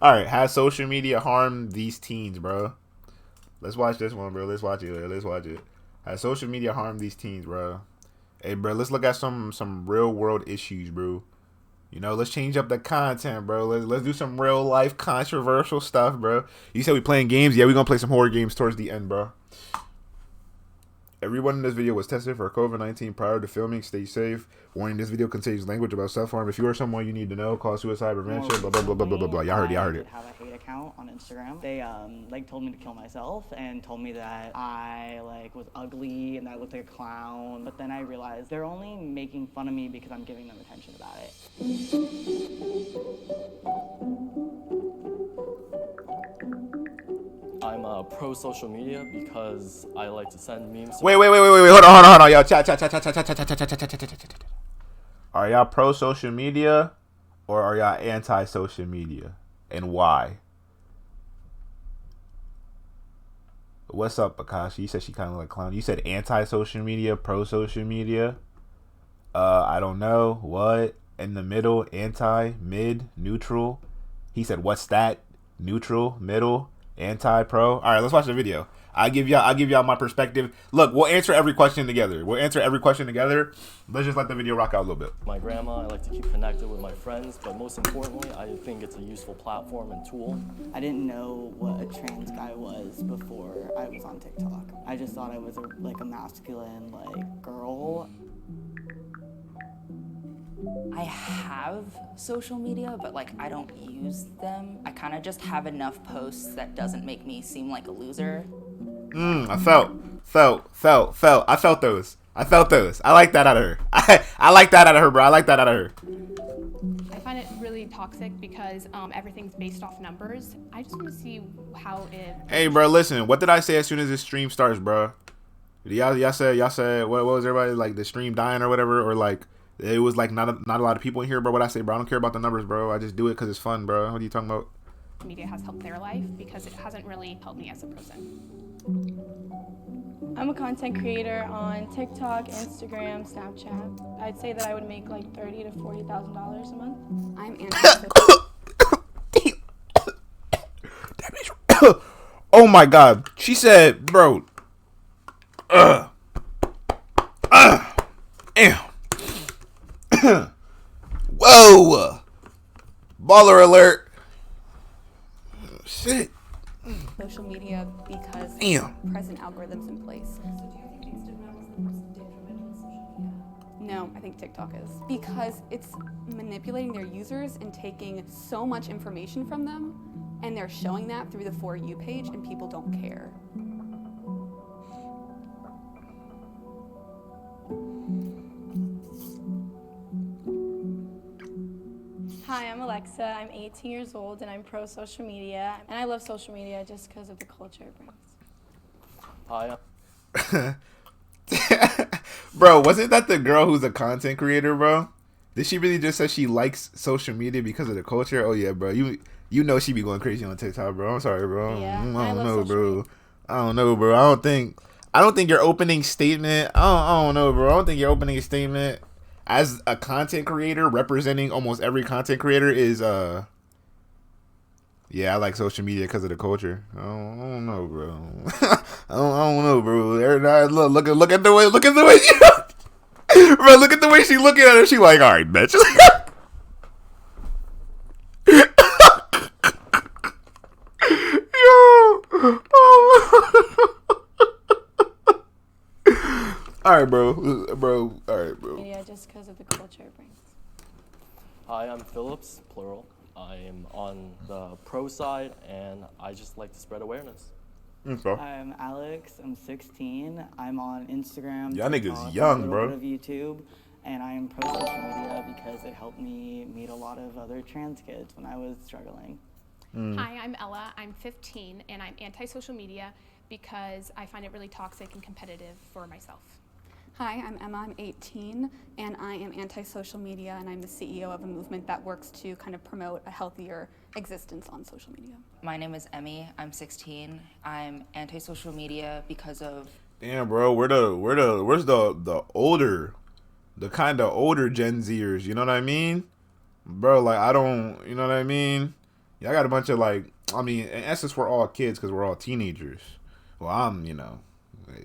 All right, has social media harmed these teens, bro? Let's watch this one, bro. Let's watch it. Let's watch it. Has social media harmed these teens, bro? Hey, bro, let's look at some real world issues, bro. You know, let's change up the content, bro. Let's do some real life controversial stuff, bro. You said we playing games? Yeah, we gonna play some horror games towards the end, bro. Everyone in this video was tested for COVID-19 prior to filming. Stay safe. Warning, this video contains language about self-harm. If you are someone you need to know, call suicide prevention, blah, blah, blah, blah, blah, blah, blah. Y'all heard it, y'all heard it. I have a hate account on Instagram. They, told me to kill myself and told me that I, was ugly and that I looked like a clown. But then I realized they're only making fun of me because I'm giving them attention about it. I'm pro social media because I like to send memes. Wait. Hold on. Y'all, chat. Are y'all pro social media or are y'all anti social media? And why? What's up, Akashi? You said she kind of like clown. You said anti social media, pro social media. I don't know. What? In the middle, anti, mid, neutral. He said, what's that? Neutral, middle, anti, pro. All right, let's watch the video. I'll give y'all my perspective. Look, we'll answer every question together. Let's just let the video rock out a little bit. My grandma, I like to keep connected with my friends, but most importantly, I think it's a useful platform and tool. I didn't know what a trans guy was before I was on TikTok. I just thought I was a masculine, girl. I have social media, but I don't use them. I kind of just have enough posts that doesn't make me seem like a loser. I felt those. I like that out of her. I like that out of her, bro. I like that out of her. I find it really toxic because everything's based off numbers. I just want to see how it... Hey, bro, listen. What did I say as soon as this stream starts, bro? Y'all said what was everybody the stream dying or whatever, or it was not a lot of people in here, bro. What I say, bro? I don't care about the numbers, bro. I just do it because it's fun, bro. What are you talking about? Media has helped their life because it hasn't really helped me as a person. I'm a content creator on TikTok, Instagram, Snapchat. I'd say that I would make $30,000 to $40,000 a month. I'm Oh my God, she said, bro. Damn. Whoa. Baller alert. Shit. social media because present algorithms in place. So do you think Instagram is the most detrimental social media? No, I think TikTok is. Because it's manipulating their users and taking so much information from them, and they're showing that through the For You page, and people don't care. Hi, I'm Alexa. I'm 18 years old and I'm pro social media. And I love social media just because of the culture it brings. Hi. Bro, wasn't that the girl who's a content creator, bro? Did she really just say she likes social media because of the culture? Oh yeah, bro. You know she be going crazy on TikTok, bro. I'm sorry, bro. Yeah, I don't know, bro. media. I don't know, bro. I don't think your opening statement. I don't know, bro. I don't think your opening statement as a content creator representing almost every content creator is yeah, I like social media because of the culture. I don't know, bro. I don't know, bro. Look at the way she bro, look at the way she looking at her. She like, all right, bitch. Yo. Oh. All right, bro. All right, bro. Media just because of the culture it brings. Hi, I'm Phillips, plural. I am on the pro side, and I just like to spread awareness. I'm Alex. I'm 16. I'm on Instagram. Y'all niggas TikTok, young, a little bro. bit of YouTube, and I am pro social media because it helped me meet a lot of other trans kids when I was struggling. Hi, I'm Ella. I'm 15 and I'm anti-social media because I find it really toxic and competitive for myself. Hi, I'm Emma, I'm 18, and I am anti-social media, and I'm the CEO of a movement that works to kind of promote a healthier existence on social media. My name is Emmy. I'm 16. I'm anti-social media because of... Damn, bro. Where's the older, the kind of older Gen Zers? You know what I mean, bro? Like I don't, you know what I mean? Y'all got a bunch of like, I mean, in essence, we're all kids because we're all teenagers. Well, I'm,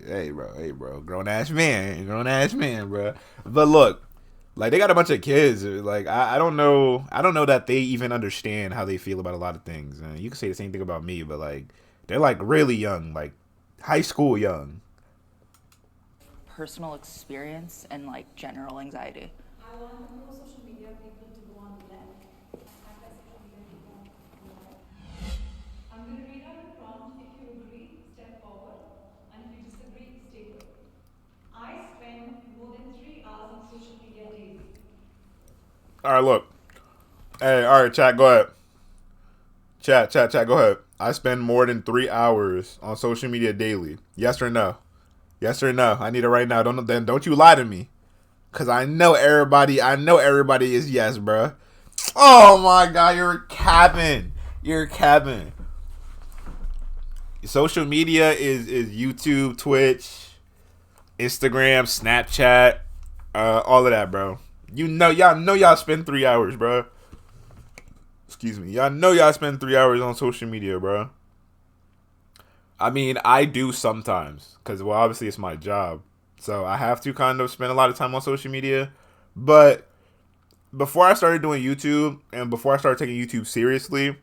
hey, bro, grown ass man, bro. But look, like they got a bunch of kids. Like I don't know that they even understand how they feel about a lot of things. And you can say the same thing about me, but like they're like really young, like high school young. Personal experience and like general anxiety. I want the pro social media people to go on the net. Anti-social media people on the net. I'm going to read out the prompt. If you agree, step forward. And if you disagree, stay put. I spend more than 3 hours on social media daily. All right, look. Hey, all right, chat, go ahead. Chat, go ahead. I spend more than 3 hours on social media daily. Yes or no? Yes or no? I need it right now. Don't you lie to me. Cause I know everybody is yes, bro. Oh my god, you're capping. Social media is YouTube, Twitch, Instagram, Snapchat, all of that, bro. Y'all spend 3 hours, bro. Excuse me. Y'all spend 3 hours on social media, bro. I mean, I do sometimes, because, well, obviously it's my job. So I have to kind of spend a lot of time on social media. But before I started doing YouTube and before I started taking YouTube seriously,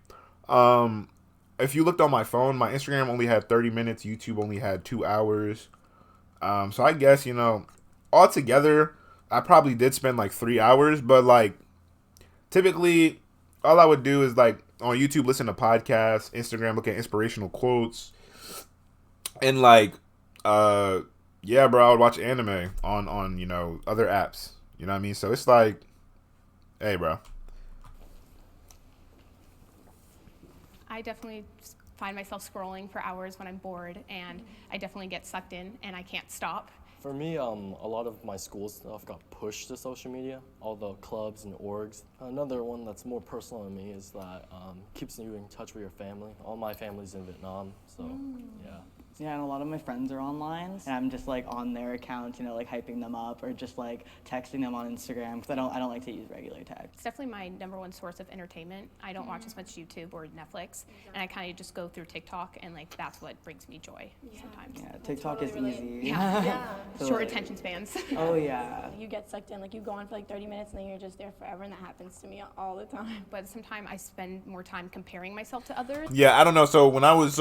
if you looked on my phone, my Instagram only had 30 minutes. YouTube only had 2 hours. So I guess, altogether, I probably did spend like 3 hours. But like, typically, all I would do is like on YouTube, listen to podcasts, Instagram, look at inspirational quotes. And like, yeah, bro, I would watch anime on other apps. You know what I mean? So it's like, hey, bro. I definitely find myself scrolling for hours when I'm bored, and I definitely get sucked in, and I can't stop. For me, a lot of my school stuff got pushed to social media, all the clubs and orgs. Another one that's more personal to me is that keeps you in touch with your family. All my family's in Vietnam, so yeah. Yeah, and a lot of my friends are online, and I'm just like on their accounts, like hyping them up or just like texting them on Instagram because I don't like to use regular text. It's definitely my number one source of entertainment. I don't watch as much YouTube or Netflix, and I kind of just go through TikTok, and like that's what brings me joy sometimes. Yeah, TikTok is easy. Yeah. So, Short like, attention spans. Oh yeah. You get sucked in, like you go on for like 30 minutes and then you're just there forever, and that happens to me all the time. But sometimes I spend more time comparing myself to others. Yeah, I don't know. So when I was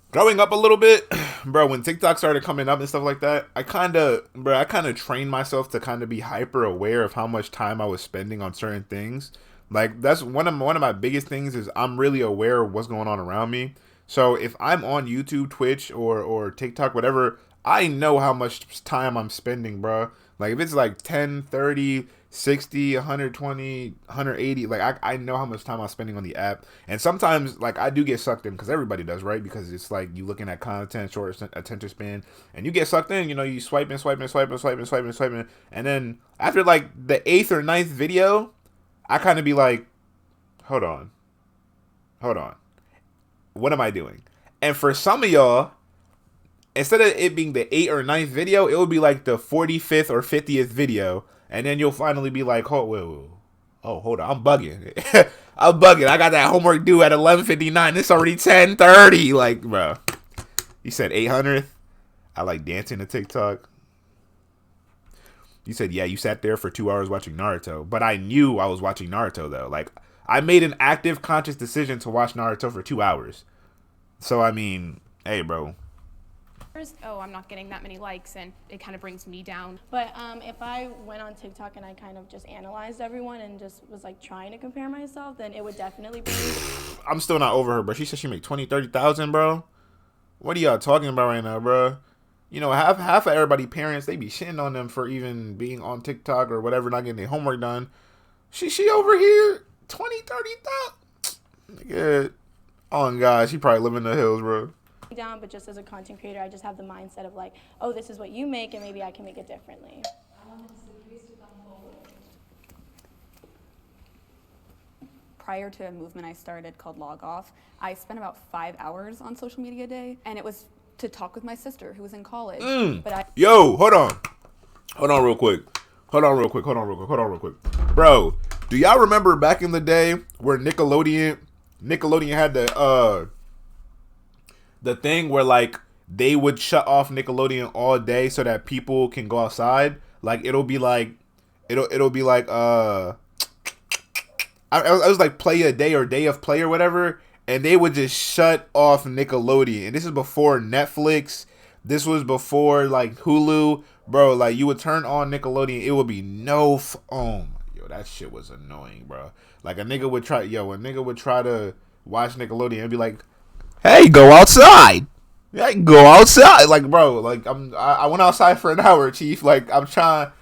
growing up a little bit, bro, when TikTok started coming up and stuff like that, I kind of trained myself to kind of be hyper aware of how much time I was spending on certain things. Like that's one of my biggest things is I'm really aware of what's going on around me. So if I'm on YouTube, Twitch, or TikTok, whatever, I know how much time I'm spending, bro. Like if it's like 10, 30, 60, 120, 180, like I know how much time I'm spending on the app. And sometimes like I do get sucked in because everybody does, right? Because it's like you looking at content, short attention span, and you get sucked in, you swiping. And then after like the 8th or 9th video, I kind of be like, hold on. What am I doing? And for some of y'all, instead of it being the 8th or 9th video, it would be like the 45th or 50th video. And then you'll finally be like, hold on, I'm bugging. I'm bugging. I got that homework due at 11:59. It's already 10:30. Like, bro, you said 800th? I like dancing to TikTok. You said, yeah, you sat there for 2 hours watching Naruto. But I knew I was watching Naruto, though. Like, I made an active, conscious decision to watch Naruto for 2 hours. So, I mean, hey, bro. Oh, I'm not getting that many likes, and it kind of brings me down. But if I went on TikTok and I kind of just analyzed everyone and just was like trying to compare myself, then it would definitely be. I'm still not over her, bro. She said she make 20,000, 30,000, bro. What are y'all talking about right now, bro? Half of everybody parents, they be shitting on them for even being on TikTok or whatever, not getting their homework done. She over here 20,000, 30,000. Nigga, oh God, she probably live in the hills, bro. Down, but just as a content creator, I just have the mindset of like, oh, this is what you make, and maybe I can make it differently. I want the disabilities to come forward. Prior to a movement I started called Log Off, I spent about 5 hours on social media a day, and it was to talk with my sister who was in college. Yo, hold on real quick. Bro, Do y'all remember back in the day where Nickelodeon had the thing where like they would shut off Nickelodeon all day so that people can go outside? Like it'll be like I was like play a day or day of play or whatever, and they would just shut off Nickelodeon. And this is before Netflix. This was before like Hulu, bro. Like you would turn on Nickelodeon, it would be yo, that shit was annoying, bro. Like a nigga would try to watch Nickelodeon and be like, "Hey, go outside." Yeah, go outside. Like, bro, like I went outside for an hour, chief. Like I'm trying.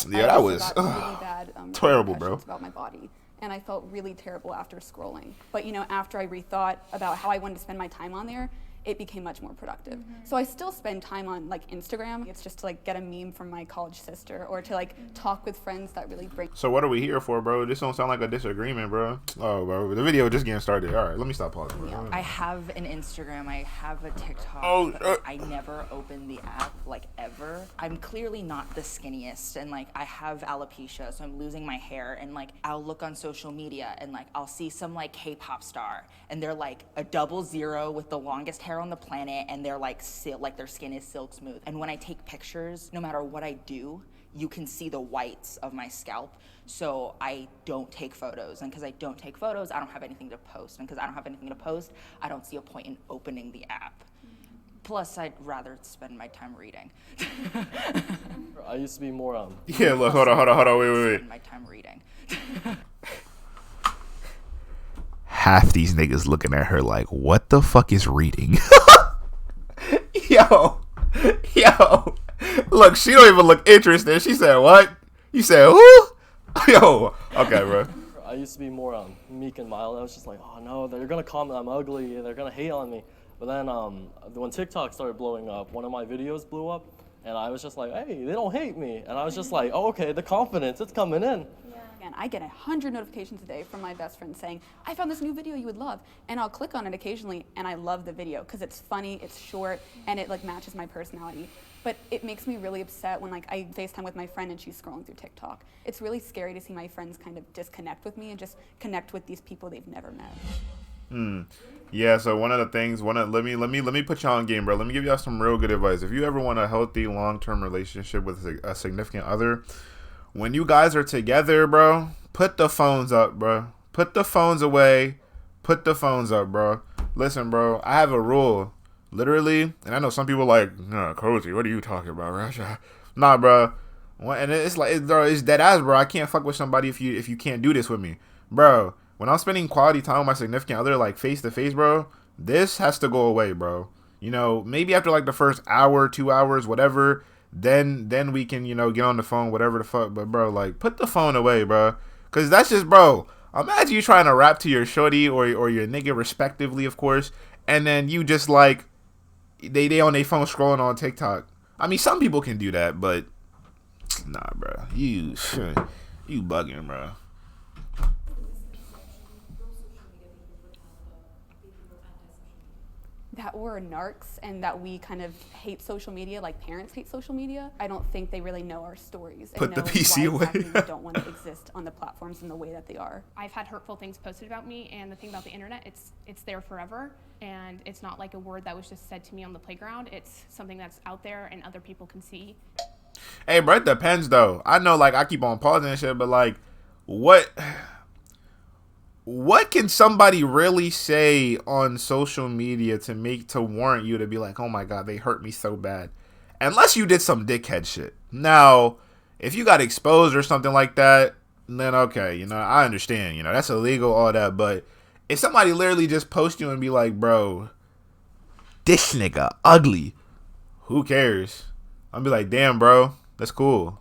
Yeah, that was really bad, terrible, bro. About my body, and I felt really terrible after scrolling. But after I rethought about how I wanted to spend my time on there, it became much more productive. So I still spend time on like Instagram. It's just to like get a meme from my college sister or to like talk with friends that really bring. So what are we here for, bro? This don't sound like a disagreement, bro. Oh, bro, the video just getting started. All right, let me stop pausing. Bro. I have an Instagram, I have a TikTok, but I never open the app, like, ever. I'm clearly not the skinniest, and, like, I have alopecia, so I'm losing my hair, and, like, I'll look on social media, and, like, I'll see some, like, K-pop star, and they're, like, a 00 with the longest hair on the planet, and they're, like, their skin is silk smooth. And when I take pictures, no matter what I do, you can see the whites of my scalp. So I don't take photos, and because I don't take photos, I don't have anything to post, and because I don't have anything to post, I don't see a point in opening the app. Plus, I'd rather spend my time reading. I used to be more Yeah, look, hold on, wait. Spend my time reading. Half these niggas looking at her like, what the fuck is reading? Yo, look, she don't even look interested. She said, what? You said, who? Yo, okay, bro. I used to be more meek and mild. I was just like, oh no, they're gonna comment I'm ugly, they're gonna hate on me. But then when TikTok started blowing up, one of my videos blew up, and I was just like, hey, they don't hate me. And I was just like, oh, okay, the confidence, it's coming in. And I get 100 notifications a day from my best friend saying, I found this new video you would love. And I'll click on it occasionally, and I love the video because it's funny, it's short, and it like matches my personality. But it makes me really upset when like I FaceTime with my friend and she's scrolling through TikTok. It's really scary to see my friends kind of disconnect with me and just connect with these people they've never met. Yeah, so one of the things, let me put y'all on game, bro. Let me give y'all some real good advice. If you ever want a healthy long-term relationship with a significant other, when you guys are together, bro, put the phones up, bro. Put the phones away. Put the phones up, bro. Listen, bro, I have a rule. Literally, and I know some people like, nah, Cozy, what are you talking about, Rasha? Nah, bro. And it's like, it's dead ass, bro. I can't fuck with somebody if you can't do this with me. Bro, when I'm spending quality time with my significant other, like face to face, bro, this has to go away, bro. Maybe after like the first hour, 2 hours, whatever, then we can, get on the phone, whatever the fuck. But bro, like put the phone away, bro. Cause that's just, bro, imagine you trying to rap to your shorty or your nigga respectively, of course. And then you just like, they on their phone scrolling on TikTok. I mean, some people can do that, but nah, bro. You bugging, bro. That we're narcs and that we kind of hate social media like parents hate social media. I don't think they really know our stories. Put and the PC why away. Exactly we don't want to exist on the platforms in the way that they are. I've had hurtful things posted about me, and the thing about the internet, it's there forever, and it's not like a word that was just said to me on the playground. It's something that's out there and other people can see. Hey, bro, it depends though. I know, like, I keep on pausing and shit, but like, what can somebody really say on social media to warrant you to be like, oh my god, they hurt me so bad? Unless you did some dickhead shit. Now, if you got exposed or something like that, then okay, I understand, that's illegal, all that. But if somebody literally just posts you and be like, bro, this nigga ugly, who cares? I'll be like, damn, bro, that's cool.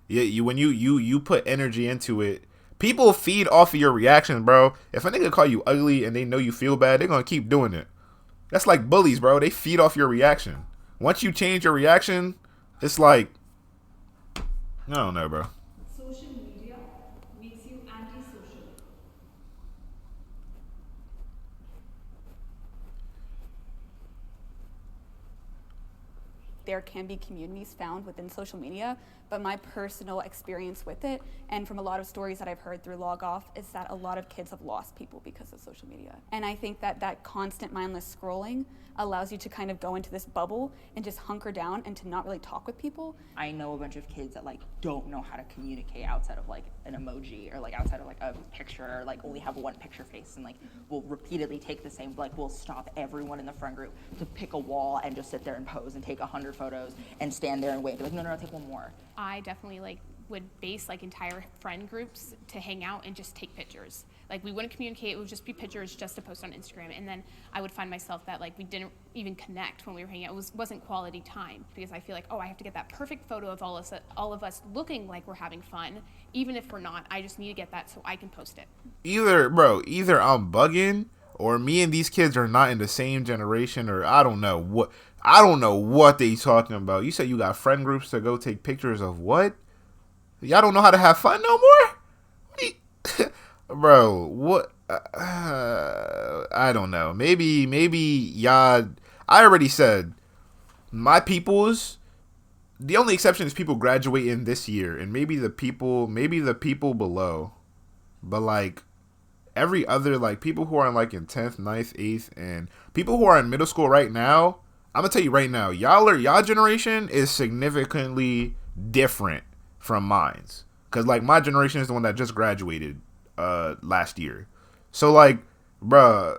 Yeah, when you put energy into it, people feed off of your reactions, bro. If a nigga call you ugly and they know you feel bad, they're gonna keep doing it. That's like bullies, bro. They feed off your reaction. Once you change your reaction, it's like, I don't know, bro. Social media makes you antisocial. there can be communities found within social media, but my personal experience with it, and from a lot of stories that I've heard through Log Off, is that a lot of kids have lost people because of social media. And I think that that constant mindless scrolling allows you to kind of go into this bubble and just hunker down and to not really talk with people. I know a bunch of kids that like don't know how to communicate outside of like an emoji or like outside of like a picture, or like only have one picture face, and like will repeatedly take the same, like we'll stop everyone in the friend group to pick a wall and just sit there and pose and take 100 photos and stand there and wait. They're like, no, take one more. I definitely like would base like entire friend groups to hang out and just take pictures. Like we wouldn't communicate, it would just be pictures just to post on Instagram. And then I would find myself that like we didn't even connect when we were hanging out. It wasn't quality time, because I feel like, oh, I have to get that perfect photo of all of us looking like we're having fun. Even if we're not, I just need to get that so I can post it. Either I'm bugging, or me and these kids are not in the same generation, or I don't know what they talking about. You said you got friend groups to go take pictures of what? Y'all don't know how to have fun no more? Bro, what? I don't know. Maybe y'all. I already said my peoples. The only exception is people graduating this year, and maybe the people below. But like every other, like people who are in like in 10th, 9th, 8th, and people who are in middle school right now, I'm gonna tell you right now, y'all generation is significantly different from mine's. Cause like my generation is the one that just graduated last year. So like, bruh,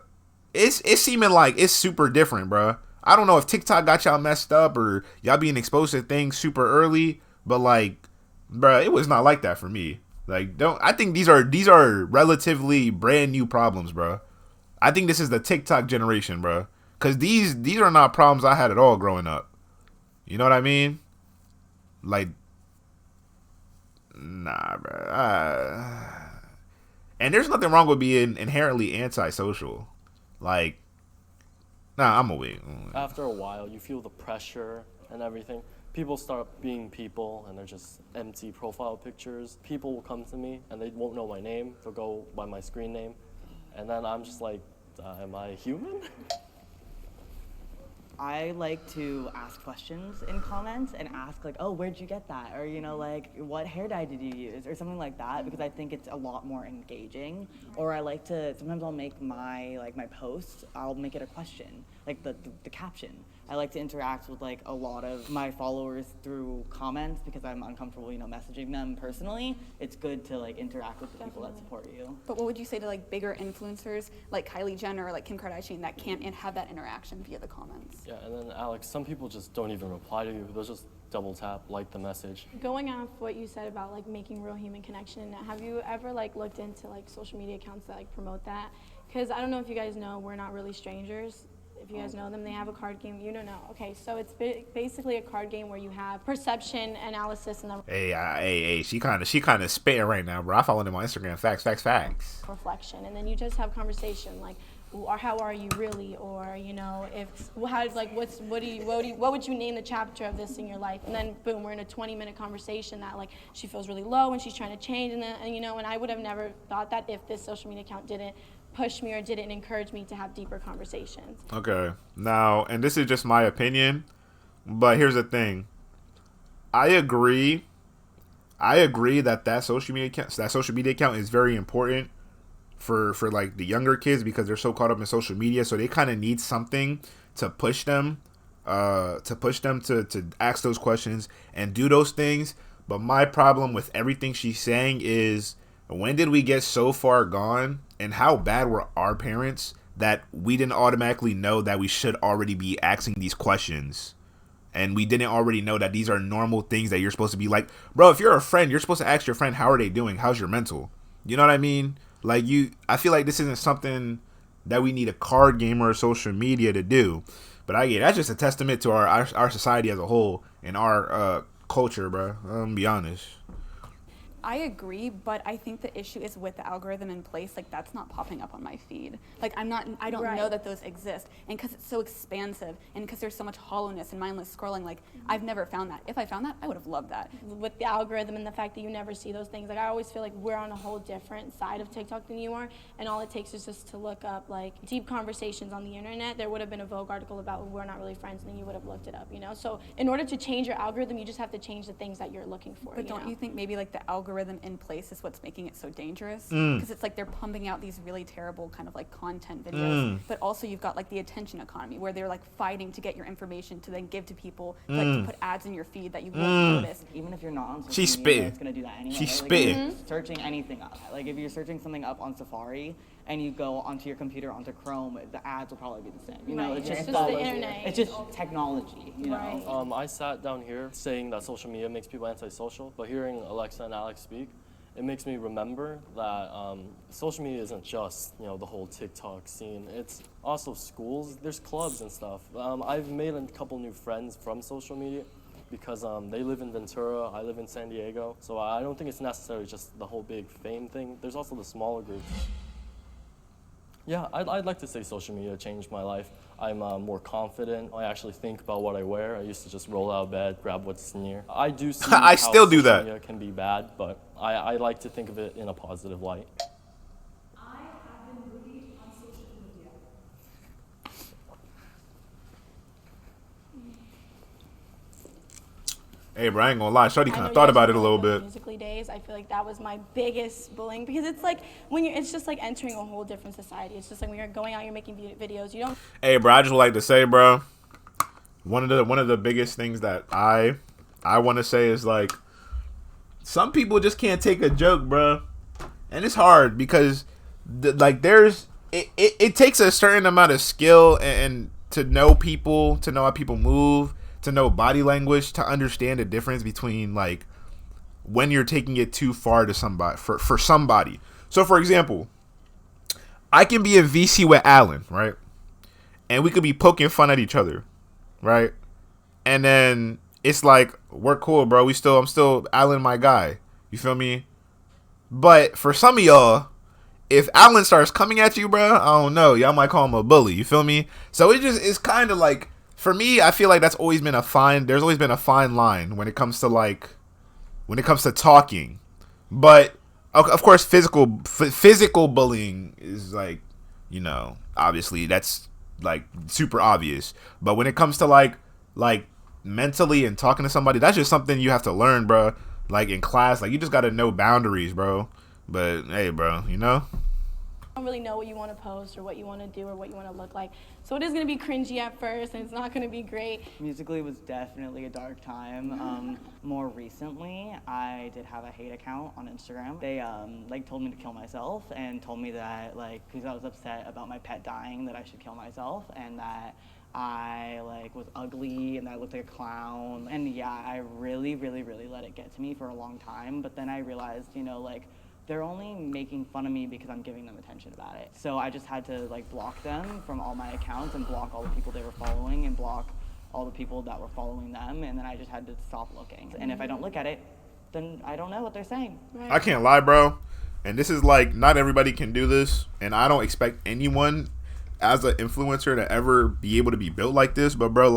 it's seeming like it's super different, bruh. I don't know if TikTok got y'all messed up or y'all being exposed to things super early, but like, bruh, it was not like that for me. Like, I think these are relatively brand new problems, bruh. I think this is the TikTok generation, bruh. Cause these are not problems I had at all growing up. You know what I mean? Like, nah, bruh. And there's nothing wrong with being inherently antisocial. Like, nah, I'm away. After a while, you feel the pressure and everything. People start being people, and they're just empty profile pictures. People will come to me, and they won't know my name. They'll go by my screen name. And then I'm just like, am I human? I like to ask questions in comments and ask like, oh, where'd you get that? Or, you know, like, what hair dye did you use? Or something like that, because I think it's a lot more engaging. Or I like to, sometimes I'll make my posts, I'll make it a question, like the caption. I like to interact with like a lot of my followers through comments because I'm uncomfortable, you know, messaging them personally. It's good to like interact with the people that support you. But what would you say to like bigger influencers like Kylie Jenner or like Kim Kardashian that can't have that interaction via the comments? Yeah, and then Alex, some people just don't even reply to you. They'll just double tap, like the message. Going off what you said about like making real human connection, have you ever like looked into like social media accounts that like promote that? Because I don't know if you guys know, we're not really strangers. If you guys know them, they have a card game. You don't know. Okay, so it's basically a card game where you have perception analysis and then Hey, she kind of spitting right now, bro. I follow them on Instagram. Facts. reflection, and then you just have conversation like, or how are you really, or you know, what would you name the chapter of this in your life? And then boom, we're in a 20-minute conversation that like she feels really low and she's trying to change, and you know, and I would have never thought that if this social media account didn't push me or didn't encourage me to have deeper conversations. Okay. Now, and this is just my opinion, but here's the thing. I agree that social media account is very important for like the younger kids because they're so caught up in social media, so they kind of need something to push them to ask those questions and do those things. But my problem with everything she's saying is, when did we get so far gone, and how bad were our parents that we didn't automatically know that we should already be asking these questions? And we didn't already know that these are normal things that you're supposed to be like, bro, if you're a friend, you're supposed to ask your friend, how are they doing? How's your mental? You know what I mean? Like, I feel like this isn't something that we need a card game or social media to do. But that's just a testament to our society as a whole and our culture, bro. I'm gonna be honest. I agree, but I think the issue is with the algorithm in place. Like, that's not popping up on my feed. Like, I don't Right. know that those exist. And because it's so expansive and because there's so much hollowness and mindless scrolling, like, I've never found that. If I found that, I would have loved that. With the algorithm and the fact that you never see those things, like I always feel like we're on a whole different side of TikTok than you are, and all it takes is just to look up like deep conversations on the internet. There would have been a Vogue article about we're not really friends, and then you would have looked it up, you know? So in order to change your algorithm, you just have to change the things that you're looking for. But don't know? you think maybe like the algorithm in place is what's making it so dangerous? Because it's like they're pumping out these really terrible kind of like content videos, but also you've got like the attention economy where they're like fighting to get your information to then give to people, to, like to put ads in your feed that you won't notice. Even if you're not on social She's media, spitting. it's gonna do that anyway. She's Like, spitting. if you're searching anything up. Like if you're searching something up on Safari and you go onto your computer onto Chrome, the ads will probably be the same. You know, Right. it's It's just just the all- internet. It's just technology. You know. Right. I sat down here saying that social media makes people antisocial, but hearing Alexa and Alex speak, it makes me remember that social media isn't just the whole TikTok scene. It's also schools. There's clubs and stuff. I've made a couple new friends from social media because they live in Ventura, I live in San Diego. So I don't think it's necessarily just the whole big fame thing. There's also the smaller groups. Yeah, I'd like to say social media changed my life. I'm more confident. I actually think about what I wear. I used to just roll out of bed, grab what's near. I do see I how still do social that. media can be bad, but I like to think of it in a positive light. I have been bullied on social media. Hey, bro, I ain't gonna lie. Shorty I kind know of you thought guys about it a know, little like, the bit. Musically days, I feel like that was my biggest bullying because it's like when it's just like entering a whole different society. It's just like when you're going out, you're making videos. You don't. Hey, bro, I just would like to say, bro, one of the biggest things that I want to say is like some people just can't take a joke, bro, and it's hard because it takes a certain amount of skill and to know people, to know how people move, to know body language, to understand the difference between like when you're taking it too far to somebody for somebody. So, for example, I can be in VC with Alan, right? And we could be poking fun at each other, right? And then it's like, we're cool, bro. I'm still Alan, my guy. You feel me? But for some of y'all, if Alan starts coming at you, bro, I don't know. Y'all might call him a bully. You feel me? So it's kind of like, for me, I feel like there's always been a fine line when it comes to talking. But of course, physical bullying is like, obviously that's like super obvious. But when it comes to like mentally and talking to somebody, that's just something you have to learn, bro. Like in class, like you just got to know boundaries, bro. But hey, bro, Don't really know what you want to post or what you want to do or what you want to look like. So it is going to be cringy at first and it's not going to be great. Musically was definitely a dark time. More recently, I did have a hate account on Instagram. They told me to kill myself and told me that because I was upset about my pet dying, that I should kill myself and that I was ugly and that I looked like a clown. And yeah, I really, really, really let it get to me for a long time. But then I realized, they're only making fun of me because I'm giving them attention about it. So I just had to block them from all my accounts and block all the people they were following and block all the people that were following them. And then I just had to stop looking. And if I don't look at it, then I don't know what they're saying. Right. I can't lie, bro. And this is not everybody can do this. And I don't expect anyone as an influencer to ever be able to be built like this. But bro,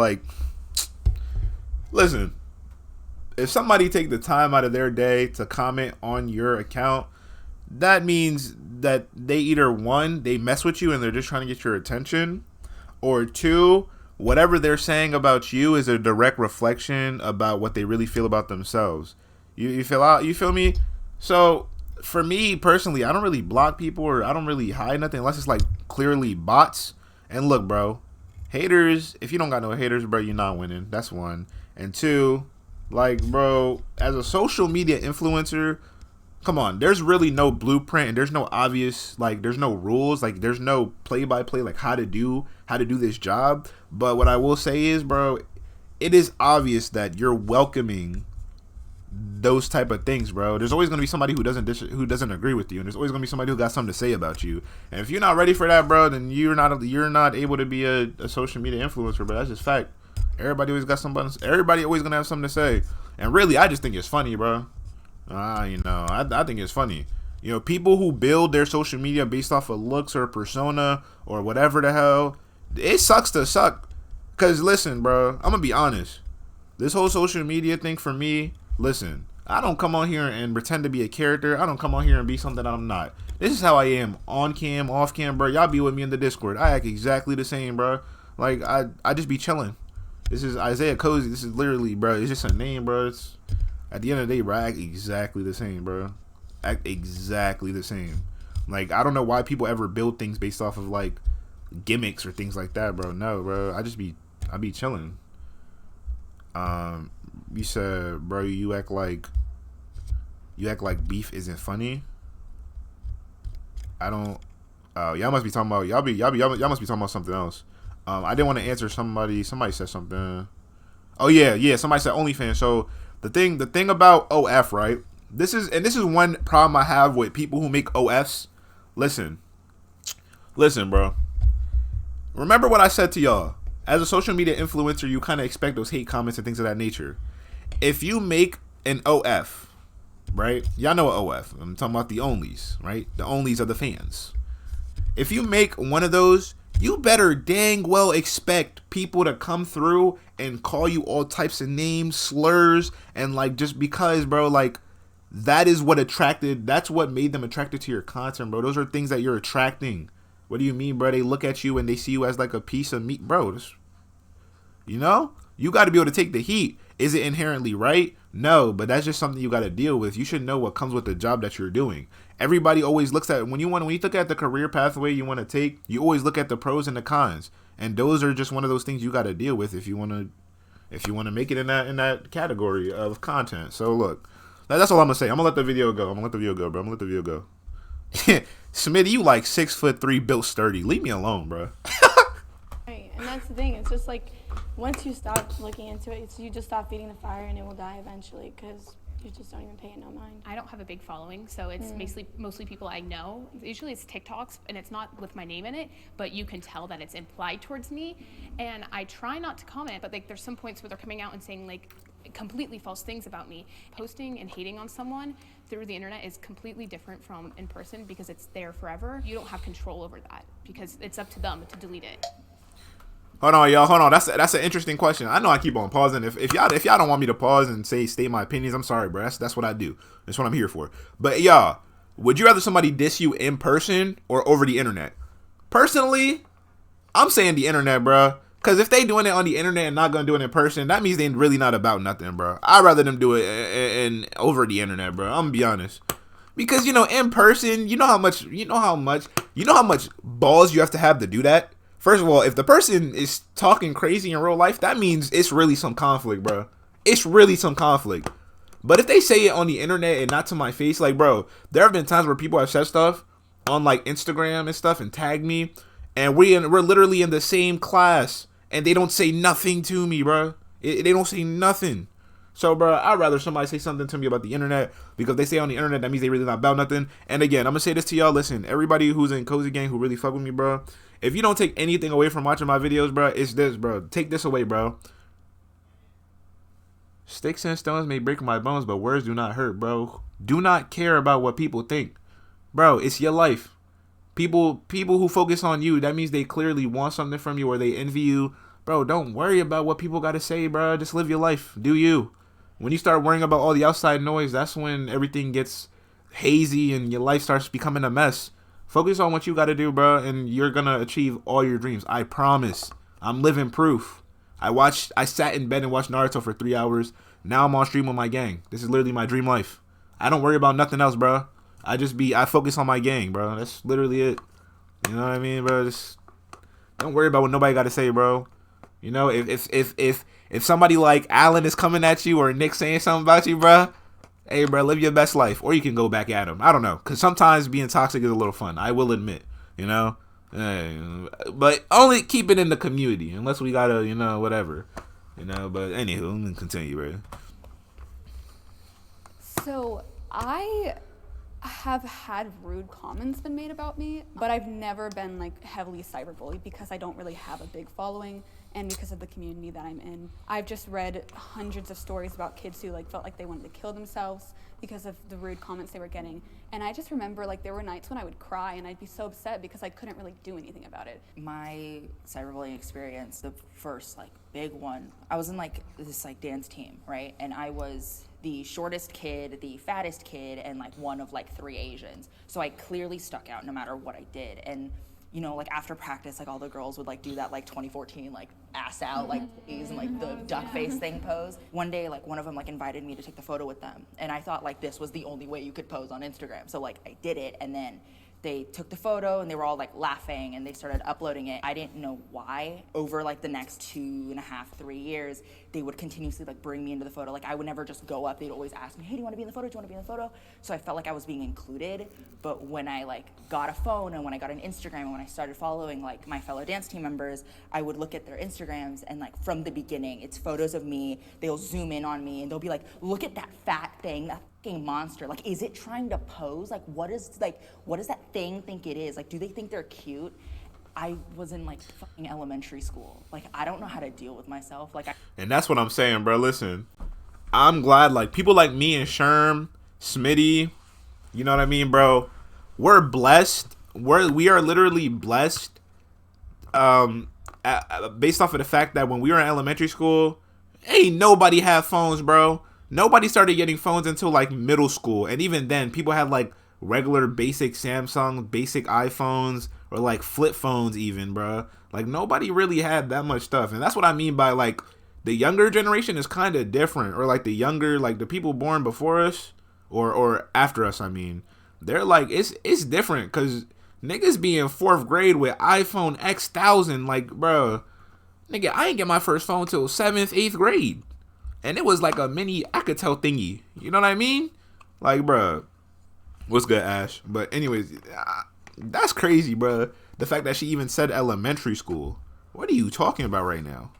listen, if somebody take the time out of their day to comment on your account, that means that they either, one, they mess with you and they're just trying to get your attention, or two, whatever they're saying about you is a direct reflection about what they really feel about themselves. You feel me? So for me personally, I don't really block people or I don't really hide nothing unless it's clearly bots. And look, bro, haters, if you don't got no haters, bro, you're not winning. That's one. And two, bro, as a social media influencer, come on, there's really no blueprint and there's no obvious, there's no rules, there's no play-by-play, how to do this job. But what I will say is, bro, it is obvious that you're welcoming those type of things, bro. There's always going to be somebody who doesn't agree with you, and there's always going to be somebody who got something to say about you. And if you're not ready for that, bro, then you're not able to be a social media influencer, bro. That's just fact. Everybody always always going to have something to say. And really, I just think it's funny, bro. You know, I think it's funny. You know, people who build their social media based off of looks or persona or whatever the hell, it sucks to suck. Cause listen, bro, I'm gonna be honest. This whole social media thing for me, listen, I don't come on here and pretend to be a character. I don't come on here and be something that I'm not. This is how I am on cam, off cam, bro. Y'all be with me in the Discord. I act exactly the same, bro. Like I just be chilling. This is IsiahCozy. This is literally, bro. It's just a name, bro. It's at the end of the day, bro. I act exactly the same, bro. Act exactly the same. Like I don't know why people ever build things based off of like gimmicks or things like that, bro. No, bro. I be chilling. You said, bro, you act like beef isn't funny. I don't. Y'all must be talking about y'all must be talking about something else. I didn't want to answer somebody. Somebody said something. Oh yeah. Somebody said OnlyFans. So the thing about OF, right? This is one problem I have with people who make OFs. Listen, bro. Remember what I said to y'all. As a social media influencer, you kind of expect those hate comments and things of that nature. If you make an OF, right? Y'all know what OF. I'm talking about the onlys, right? The onlys of the fans. If you make one of those, you better dang well expect people to come through and call you all types of names, slurs, and like just because, bro, like that's what made them attracted to your content, bro. Those are things that you're attracting. What do you mean, bro? They look at you and they see you as like a piece of meat, bro. You know? You got to be able to take the heat. Is it inherently right? No, but that's just something you got to deal with. You should know what comes with the job that you're doing. Everybody always looks at when you look at the career pathway you want to take, you always look at the pros and the cons. And those are just one of those things you got to deal with if you want to make it in that category of content. So look, that's all I'm gonna say. I'm gonna let the video go, bro. I'm gonna let the video go. Smitty, you like 6'3", built sturdy. Leave me alone, bro. Right, and that's the thing. It's just like once you stop looking into it, you just stop feeding the fire, and it will die eventually because you just don't even pay it no mind. I don't have a big following, so it's mostly people I know. Usually it's TikToks, and it's not with my name in it, but you can tell that it's implied towards me. And I try not to comment, but like there's some points where they're coming out and saying like completely false things about me. Posting and hating on someone through the internet is completely different from in person because it's there forever. You don't have control over that because it's up to them to delete it. Hold on, y'all. Hold on. That's an interesting question. I know I keep on pausing. If y'all don't want me to pause and state my opinions, I'm sorry, bro. That's what I do. That's what I'm here for. But y'all, would you rather somebody diss you in person or over the internet? Personally, I'm saying the internet, bro. Because if they doing it on the internet and not gonna do it in person, that means they really not about nothing, bro. I'd rather them do it in over the internet, bro. I'm gonna be honest. Because in person, you know how much balls you have to do that. First of all, if the person is talking crazy in real life, that means it's really some conflict, bro. It's really some conflict. But if they say it on the internet and not to my face, like, bro, there have been times where people have said stuff on like Instagram and stuff and tagged me, and we're literally in the same class, and they don't say nothing to me, bro. They don't say nothing. So, bro, I'd rather somebody say something to me about the internet, because they say on the internet, that means they really not about nothing. And again, I'm gonna say this to y'all. Listen, everybody who's in Cozy Gang who really fuck with me, bro, if you don't take anything away from watching my videos, bro, it's this, bro. Take this away, bro. Sticks and stones may break my bones, but words do not hurt, bro. Do not care about what people think. Bro, it's your life. People who focus on you, that means they clearly want something from you or they envy you. Bro, don't worry about what people got to say, bro. Just live your life. Do you. When you start worrying about all the outside noise, that's when everything gets hazy and your life starts becoming a mess. Focus on what you got to do, bro, and you're going to achieve all your dreams. I promise. I'm living proof. I sat in bed and watched Naruto for 3 hours. Now I'm on stream with my gang. This is literally my dream life. I don't worry about nothing else, bro. I focus on my gang, bro. That's literally it. You know what I mean, bro? Just don't worry about what nobody got to say, bro. You know, if somebody like Alan is coming at you or Nick saying something about you, bro, hey, bro, live your best life. Or you can go back at him. I don't know. Because sometimes being toxic is a little fun. I will admit, you know. But only keep it in the community. Unless we got to, whatever. But anywho, I'm going to continue, bro. So I have had rude comments been made about me, but I've never been like heavily cyberbullied because I don't really have a big following and because of the community that I'm in. I've just read hundreds of stories about kids who like felt like they wanted to kill themselves because of the rude comments they were getting. And I just remember like there were nights when I would cry and I'd be so upset because I couldn't really do anything about it. My cyberbullying experience, the first like big one, I was in like this like dance team, right? And I was the shortest kid, the fattest kid, and like one of like 3 Asians. So I clearly stuck out no matter what I did. And you know, like after practice, like all the girls would like do that like 2014 like ass out like face and like the duck face thing pose. One day, like one of them like invited me to take the photo with them, and I thought like this was the only way you could pose on Instagram. So like I did it, and then they took the photo and they were all like laughing and they started uploading it. I didn't know why. Over like the next 2.5, 3 years, they would continuously like bring me into the photo. Like I would never just go up. They'd always ask me, hey, do you want to be in the photo? Do you want to be in the photo? So I felt like I was being included. But when I like got a phone and when I got an Instagram and when I started following like my fellow dance team members, I would look at their Instagrams and like from the beginning, it's photos of me. They'll zoom in on me and they'll be like, look at that fat thing, that fucking monster. Like, is it trying to pose? Like, what does that thing think it is? Like, do they think they're cute? I was in like fucking elementary school. Like, I don't know how to deal with myself. And that's what I'm saying, bro. Listen, I'm glad like people like me and Sherm, Smitty, you know what I mean, bro? We're blessed. We are literally blessed. Based off of the fact that when we were in elementary school, ain't nobody had phones, bro. Nobody started getting phones until like middle school, and even then, people had like regular basic Samsung, basic iPhones, or like flip phones even, bro. Like nobody really had that much stuff, and that's what I mean by like the younger generation is kind of different, or like the younger, like the people born before us or after us. I mean, they're like it's different because niggas be in 4th grade with iPhone X1000, like bro, nigga, I ain't get my first phone till 7th, 8th grade. And it was like a mini Alcatel thingy. You know what I mean? Like, bro. What's good, Ash? But anyways, that's crazy, bro. The fact that she even said elementary school. What are you talking about right now?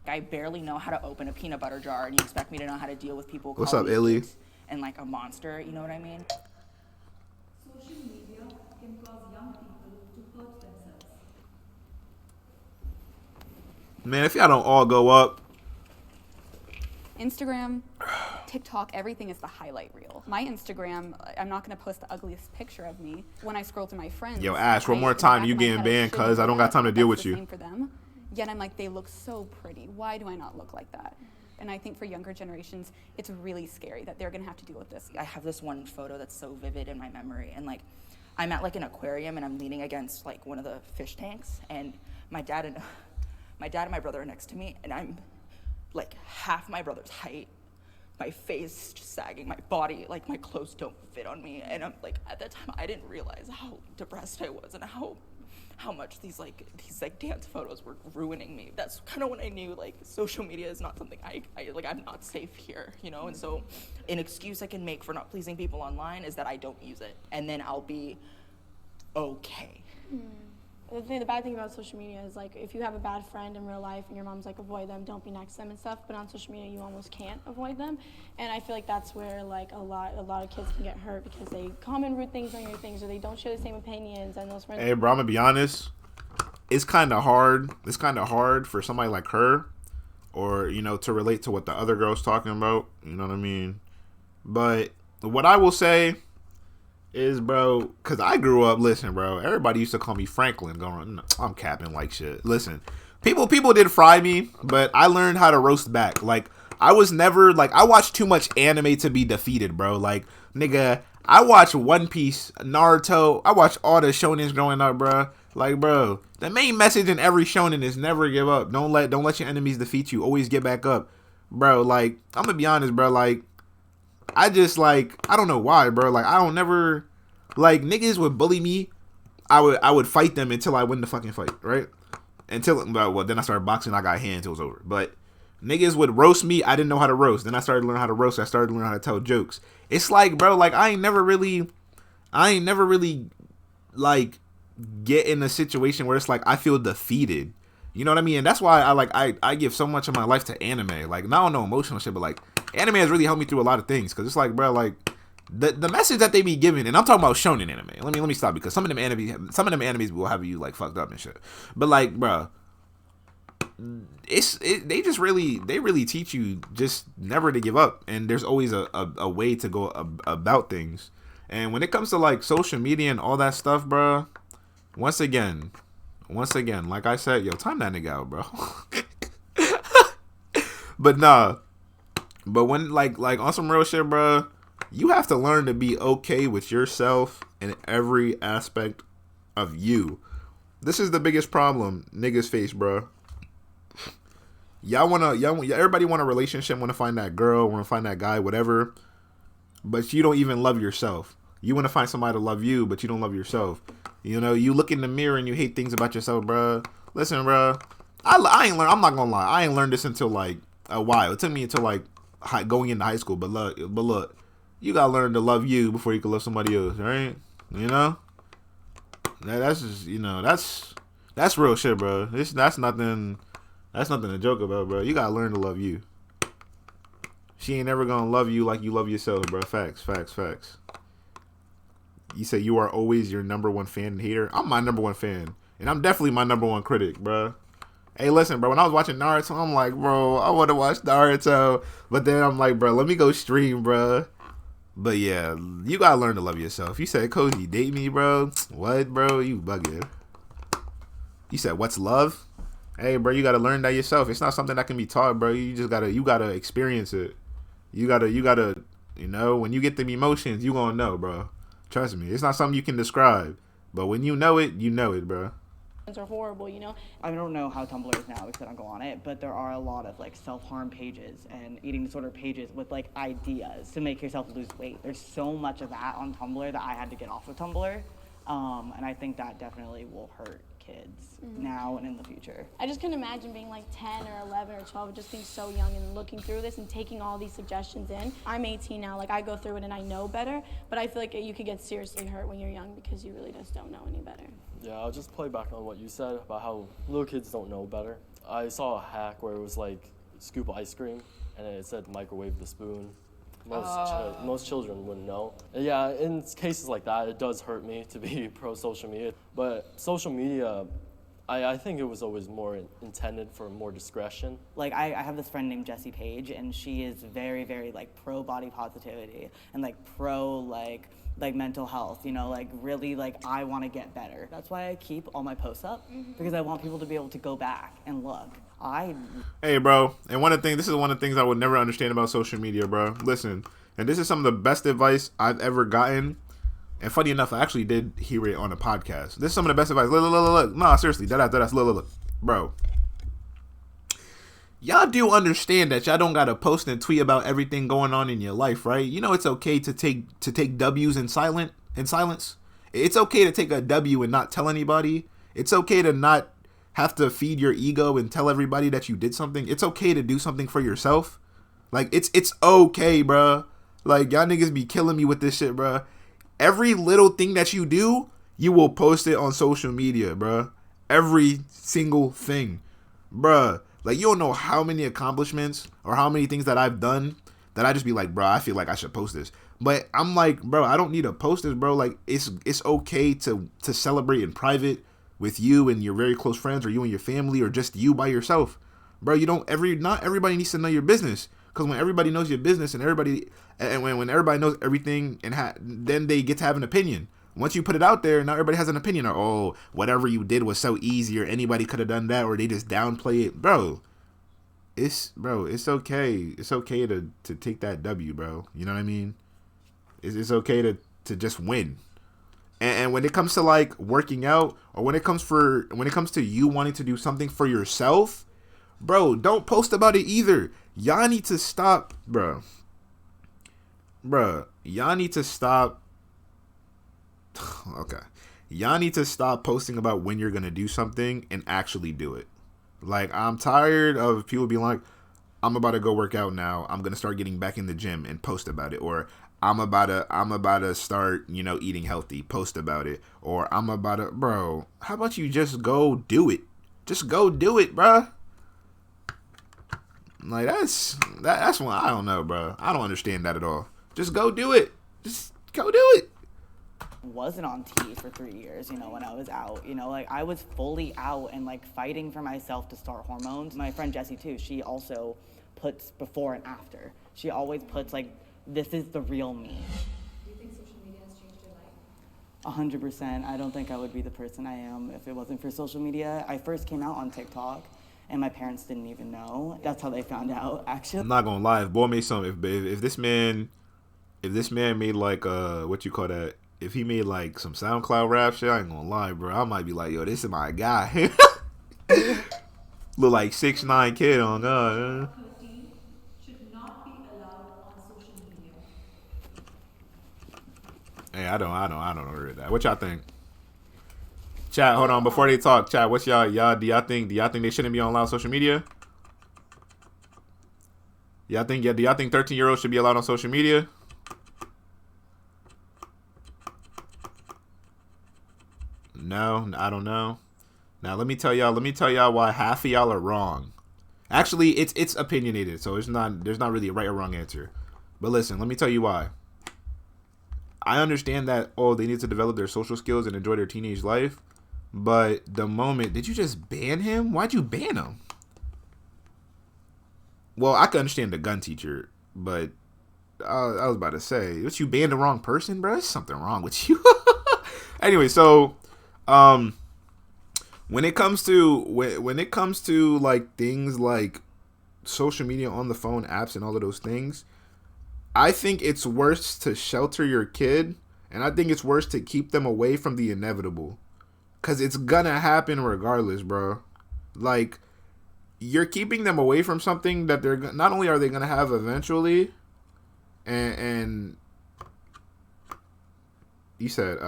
I barely know how to open a peanut butter jar, and you expect me to know how to deal with people What's up, Illy? And like a monster, you know what I mean? Social media can cause young people to hurt themselves. Man, if y'all don't all go up. Instagram, TikTok, everything is the highlight reel. My Instagram, I'm not going to post the ugliest picture of me. When I scroll through my friends, Yo, Ash, one more time, you getting banned because I don't got time to deal with you. Same for them. Yet I'm like, they look so pretty. Why do I not look like that? And I think for younger generations, it's really scary that they're going to have to deal with this. I have this one photo that's so vivid in my memory, and like I'm at like an aquarium and I'm leaning against like one of the fish tanks, and my dad and my brother are next to me, and I'm like half my brother's height, my face just sagging, my body, like my clothes don't fit on me, and I'm like, at that time I didn't realize how depressed I was and how much these dance photos were ruining me. That's kind of when I knew like social media is not something I like, I'm not safe here, you know. And so an excuse I can make for not pleasing people online is that I don't use it, and then I'll be okay. The bad thing about social media is like if you have a bad friend in real life and your mom's like avoid them, don't be next to them and stuff, but on social media you almost can't avoid them. And I feel like that's where like a lot of kids can get hurt because they comment rude things on your things or they don't share the same opinions, and those friends. Hey, bro, I'm gonna be honest. It's kind of hard. It's kind of hard for somebody like her, or you know, to relate to what the other girl's talking about. You know what I mean? But what I will say is, bro, because I grew up, listen, bro, everybody used to call me Franklin. Going, I'm capping like shit. Listen, people did fry me, but I learned how to roast back. Like, I was never, like, I watched too much anime to be defeated, bro. Like, nigga, I watched One Piece, Naruto, I watched all the shonens growing up, bro. Like, bro, the main message in every shonen is never give up. Don't let your enemies defeat you. Always get back up. Bro, like, I'm gonna be honest, bro, like, I just, like, I don't know why, bro. Like, I don't never, like, niggas would bully me. I would fight them until I win the fucking fight, right? Well, then I started boxing. I got hands. It was over. But niggas would roast me. I didn't know how to roast. Then I started learning how to roast. I started learning how to tell jokes. It's like, bro, like, I ain't never really, like, get in a situation where it's like I feel defeated. You know what I mean? And that's why I give so much of my life to anime. Like, not on no emotional shit, but like anime has really helped me through a lot of things. Cause it's like, bro, like the message that they be giving, and I'm talking about shonen anime. Let me stop, because some of them animes will have you like fucked up and shit. But like, bro, they really teach you just never to give up, and there's always a way to go about things. And when it comes to like social media and all that stuff, bro, once again, like I said, yo, time that nigga out, bro. But nah, but when like on some real shit, bro, you have to learn to be okay with yourself in every aspect of you. This is the biggest problem niggas face, bro. Everybody want a relationship, want to find that girl, want to find that guy, whatever. But you don't even love yourself. You want to find somebody to love you, but you don't love yourself. You know, you look in the mirror and you hate things about yourself, bro. Listen, bro, I ain't learned. I'm not gonna lie, I ain't learned this until like a while. It took me until like going into high school. But look, you gotta learn to love you before you can love somebody else, right? You know, that's just, you know, that's real shit, bro. That's nothing to joke about, bro. You gotta learn to love you. She ain't never gonna love you like you love yourself, bro. Facts. You say you are always your number one fan and hater. I'm my number one fan, and I'm definitely my number one critic, bro. Hey, listen, bro. When I was watching Naruto, I'm like, bro, I want to watch Naruto, but then I'm like, bro, let me go stream, bro. But yeah, you gotta learn to love yourself. You said, Cozy, date me, bro. What, bro? You bugging. You said, what's love? Hey, bro, you gotta learn that yourself. It's not something that can be taught, bro. You gotta experience it. You gotta, you know, when you get them emotions, you gonna know, bro. Trust me, it's not something you can describe, but when you know it, bro. Are horrible, you know. I don't know how Tumblr is now because I don't go on it, but there are a lot of like self-harm pages and eating disorder pages with like ideas to make yourself lose weight. There's so much of that on Tumblr that I had to get off of Tumblr, and I think that definitely will hurt kids now and in the future. I just couldn't imagine being like 10 or 11 or 12, just being so young and looking through this and taking all these suggestions in. I'm 18 now, like I go through it and I know better, but I feel like you could get seriously hurt when you're young because you really just don't know any better. Yeah, I'll just play back on what you said about how little kids don't know better. I saw a hack where it was like scoop ice cream and it said microwave the spoon. Most children wouldn't know. And yeah, in cases like that, it does hurt me to be pro social media. But social media, I think it was always more intended for more discretion. Like I have this friend named Jessie Page, and she is very, very like pro body positivity and like pro like mental health, you know, like really like I want to get better. That's why I keep all my posts up, because I want people to be able to go back and look. Hey, bro, and this is one of the things I would never understand about social media, bro. Listen, and this is some of the best advice I've ever gotten. And funny enough, I actually did hear it on a podcast. This is some of the best advice. Look. Nah, seriously, that's look. Bro. Y'all do understand that y'all don't gotta post and tweet about everything going on in your life, right? You know it's okay to take W's in silence. It's okay to take a W and not tell anybody. It's okay to not have to feed your ego and tell everybody that you did something. It's okay to do something for yourself. Like it's okay, bro. Like y'all niggas be killing me with this shit, bro. Every little thing that you do, you will post it on social media, bro. Every single thing, bro. Like you don't know how many accomplishments or how many things that I've done that I just be like, bro, I feel like I should post this. But I'm like, bro, I don't need to post this, bro. Like it's okay to celebrate in private with you and your very close friends, or you and your family, or just you by yourself, bro. Not everybody needs to know your business, because when everybody knows your business and when everybody knows everything, then they get to have an opinion. Once you put it out there, now everybody has an opinion, or oh, whatever you did was so easy, or anybody could have done that, or they just downplay it, bro. It's okay. It's okay to take that W, bro. You know what I mean? It's okay to just win. And when it comes to like working out, or when it comes to you wanting to do something for yourself, bro, don't post about it either. Y'all need to stop, bro. Y'all need to stop. Okay. Y'all need to stop posting about when you're going to do something and actually do it. Like, I'm tired of people being like, I'm about to go work out now. I'm going to start getting back in the gym and post about it. Or I'm about to start, you know, eating healthy, post about it. Or I'm about to, bro, how about you just go do it? Just go do it, bro. Like, that's one, I don't know, bro. I don't understand that at all. Just go do it. Just go do it. Wasn't on T for 3 years, you know, when I was out, you know, like I was fully out and like fighting for myself to start hormones. My friend Jessie too, she also puts before and after. She always puts like, this is the real me. Do you think social media has changed your life? 100%. I don't think I would be the person I am if it wasn't for social media. I first came out on TikTok and my parents didn't even know. That's how they found out, actually. I'm not gonna lie, if boy made some, if this man made like what you call that? If he made like some SoundCloud rap shit, I ain't gonna lie, bro. I might be like, yo, this is my guy. Look like 6'9" kid on God. 13 should not be allowed on social media. Hey, I don't agree with that. What y'all think? Chat, hold on, before they talk, chat, what's y'all do y'all think they shouldn't be on allowed social media? Do y'all think 13-year-olds should be allowed on social media? No, I don't know. Now let me tell y'all why half of y'all are wrong. Actually, it's opinionated, so there's not really a right or wrong answer. But listen, let me tell you why. I understand that they need to develop their social skills and enjoy their teenage life, but the moment, did you just ban him? Why'd you ban him? Well, I can understand the gun teacher, but I was about to say, what, you banned the wrong person, bro? There's something wrong with you. Anyway, so when it comes to like things like social media on the phone, apps, and all of those things, I think it's worse to shelter your kid, and I think it's worse to keep them away from the inevitable, because it's gonna happen regardless, bro. Like, you're keeping them away from something that they're not only are they gonna have eventually, and you said,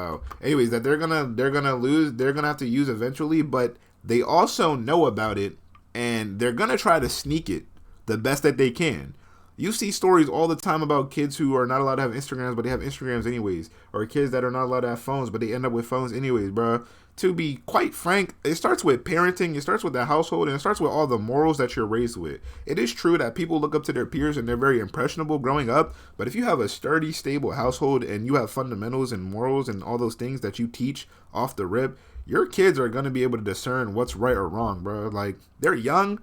anyways, that they're gonna have to use eventually, but they also know about it, and they're gonna try to sneak it the best that they can. You see stories all the time about kids who are not allowed to have Instagrams, but they have Instagrams anyways, or kids that are not allowed to have phones, but they end up with phones anyways, bro. To be quite frank, it starts with parenting, it starts with the household, and it starts with all the morals that you're raised with. It is true that people look up to their peers and they're very impressionable growing up, but if you have a sturdy, stable household and you have fundamentals and morals and all those things that you teach off the rip, your kids are going to be able to discern what's right or wrong, bro. Like, they're young,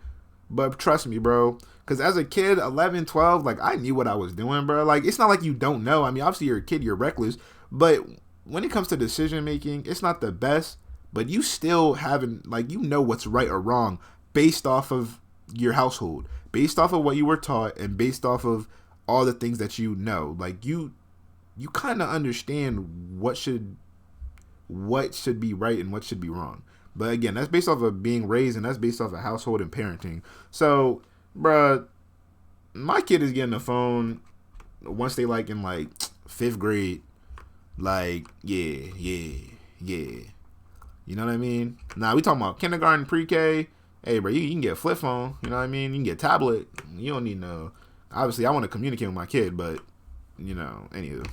but trust me, bro. Because as a kid, 11, 12, like, I knew what I was doing, bro. Like, it's not like you don't know. I mean, obviously you're a kid, you're reckless. But when it comes to decision making, it's not the best. But you still haven't, like, you know what's right or wrong based off of your household, based off of what you were taught, and based off of all the things that you know. Like, you kind of understand what should be right and what should be wrong. But again, that's based off of being raised, and that's based off of household and parenting. So, bruh, my kid is getting a phone once they like in like 5th grade. Like, yeah. You know what I mean? Nah, we talking about kindergarten, pre-K. Hey, bro, you can get a flip phone. You know what I mean? You can get a tablet. You don't need no. Obviously, I want to communicate with my kid, but, you know, anywho.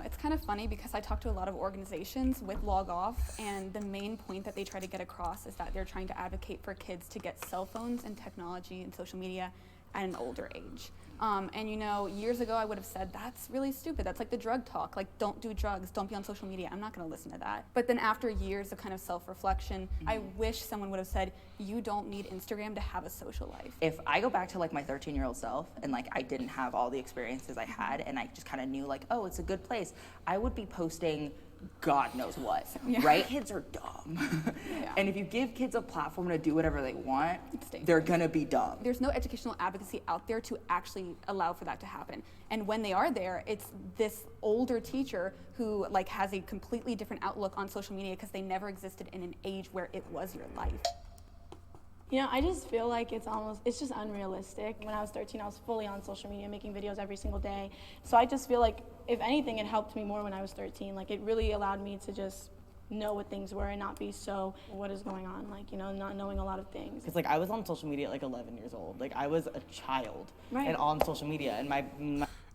It's kind of funny because I talk to a lot of organizations with Log Off, and the main point that they try to get across is that they're trying to advocate for kids to get cell phones and technology and social media at an older age. And you know, years ago I would have said, that's really stupid. That's like the drug talk. Like, don't do drugs, don't be on social media. I'm not gonna listen to that. But then after years of kind of self-reflection, I wish someone would have said, you don't need Instagram to have a social life. If I go back to like my 13-year-old self and like I didn't have all the experiences I had and I just kind of knew like, oh, it's a good place, I would be posting God knows what, right? Kids are dumb. And if you give kids a platform to do whatever they want, they're gonna be dumb. There's no educational advocacy out there to actually allow for that to happen. And when they are there, it's this older teacher who like has a completely different outlook on social media because they never existed in an age where it was your life. You know, I just feel like it's just unrealistic. When I was 13, I was fully on social media, making videos every single day. So I just feel like, if anything, it helped me more when I was 13. Like, it really allowed me to just know what things were and not be so, what is going on? Like, you know, not knowing a lot of things. Because, like, I was on social media at, like, 11 years old. Like, I was a child and on social media. And my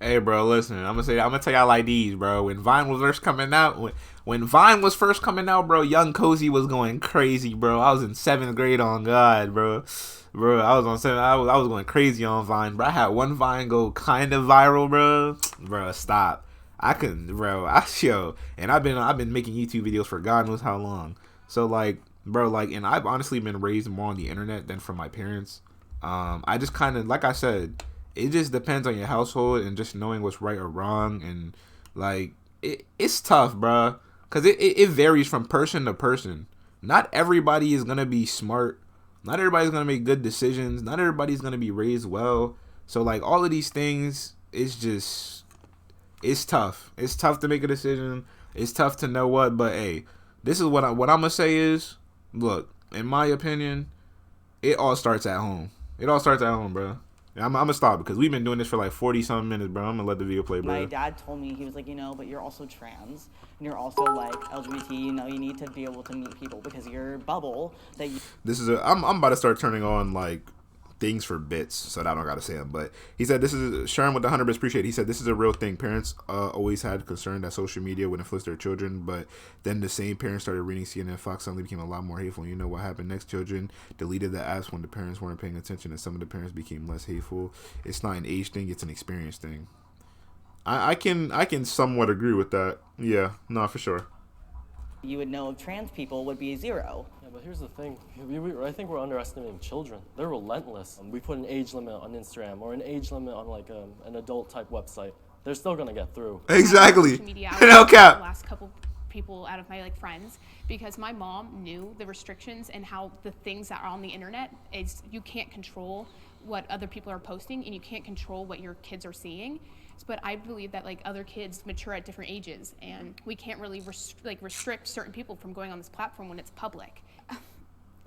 Hey, bro, listen, I'm gonna tell y'all like these, bro. When Vine was first coming out, when Vine was first coming out, bro, Young Cozy was going crazy, bro. I was in 7th grade on God, bro. I was on 7th. I was going crazy on Vine, bro. I had one Vine go kind of viral, bro. Bro, stop. I couldn't, bro. And I've been making YouTube videos for God knows how long. So like, bro, like, and I've honestly been raised more on the internet than from my parents. I just kind of, like I said, it just depends on your household and just knowing what's right or wrong, and like it's tough, bro, because it varies from person to person. Not everybody is gonna be smart. Not everybody's gonna make good decisions. Not everybody's gonna be raised well. So like all of these things, it's tough. It's tough to make a decision. It's tough to know what. But hey, this is what I'm gonna say is, look, in my opinion, it all starts at home. It all starts at home, bro. I'm gonna stop because we've been doing this for like 40-something minutes, bro. I'm gonna let the video play, bro. My dad told me, he was like, but you're also trans and you're also like LGBT. You need to be able to meet people because your bubble that you. This is I'm about to start turning on like things for bits, so that I don't gotta say them. But he said this is sharing with the 100 bits. Appreciate it. He said this is a real thing. Parents always had concern that social media would influence their children, but then the same parents started reading CNN and Fox, suddenly became a lot more hateful. You know what happened next? Children deleted the apps when the parents weren't paying attention, and some of the parents became less hateful. It's not an age thing; it's an experience thing. I can somewhat agree with that. Yeah, no, for sure. You would know of trans people would be 0. Yeah, but here's the thing. I think we're underestimating children. They're relentless. We put an age limit on Instagram or an age limit on like an adult type website. They're still gonna get through. Exactly. Social media, No cap. The last couple people out of my like friends, because my mom knew the restrictions and how the things that are on the internet is you can't control what other people are posting and you can't control what your kids are seeing. But I believe that like other kids mature at different ages, and we can't really restrict certain people from going on this platform when it's public.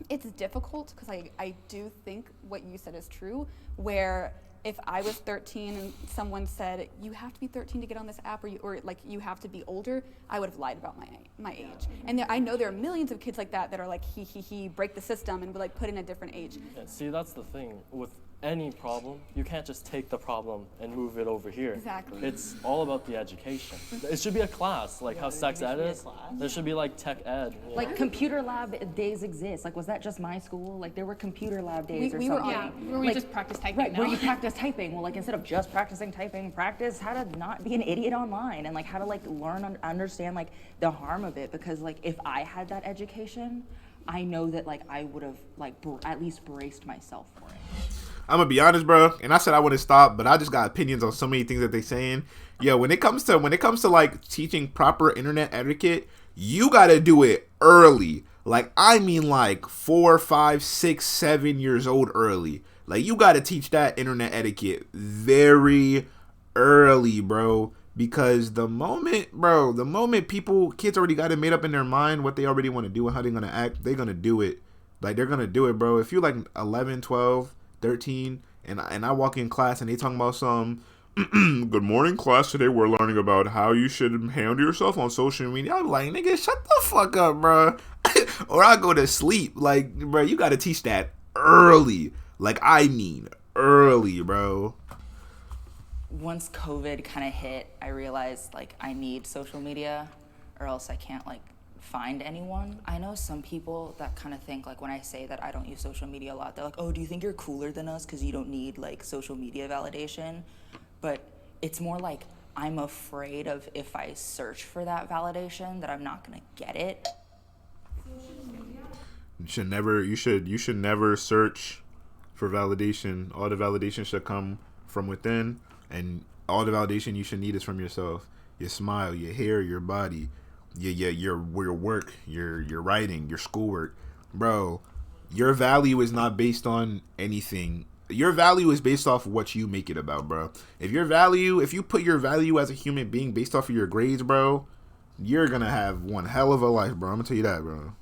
It's difficult because I do think what you said is true, where if I was 13 and someone said you have to be 13 to get on this app, or like you have to be older, I would have lied about my age. And I know there are millions of kids like that are like he break the system and would like put in a different age. Yeah, see, that's the thing with any problem. You can't just take the problem and move it over here. Exactly. It's all about the education. It should be a class, like how sex ed is. There should be like tech ed. Like computer lab days exist. Like, was that just my school? Like, there were computer lab days or something. Where we just practice typing. Right, now. where you practice typing. Well, like instead of just practicing typing, practice how to not be an idiot online and like how to like learn, understand like the harm of it. Because like if I had that education, I know that like I would have like at least braced myself for it. I'm gonna be honest, bro, and I said I wouldn't stop, but I just got opinions on so many things that they saying. Yo, when it comes to like teaching proper internet etiquette, you gotta do it early. Like I mean, like 4, 5, 6, 7 years old early. Like you gotta teach that internet etiquette very early, bro. Because the moment kids already got it made up in their mind what they already want to do and how they're gonna act, they're gonna do it. Like they're gonna do it, bro. If you're like 11, 12. 13 and I walk in class and they talking about some good morning class, today we're learning about how you should handle yourself on social media. I'm like, nigga, shut the fuck up, bro. Or I go to sleep. Like, bro, you gotta teach that early. Like, I mean early, bro. Once COVID kind of hit, I realized like I need social media or else I can't like find anyone. I know some people that kind of think like when I say that I don't use social media a lot, they're like, oh, do you think you're cooler than us because you don't need like social media validation? But it's more like I'm afraid of if I search for that validation that I'm not gonna get it. You should never search for validation. All the validation should come from within, and all the validation you should need is from yourself. Your smile, your hair, your body. Your work, your writing, your schoolwork, bro. Your value is not based on anything. Your value is based off what you make it about, bro. If you put your value as a human being based off of your grades, bro, you're gonna have one hell of a life, bro. I'm gonna tell you that, bro.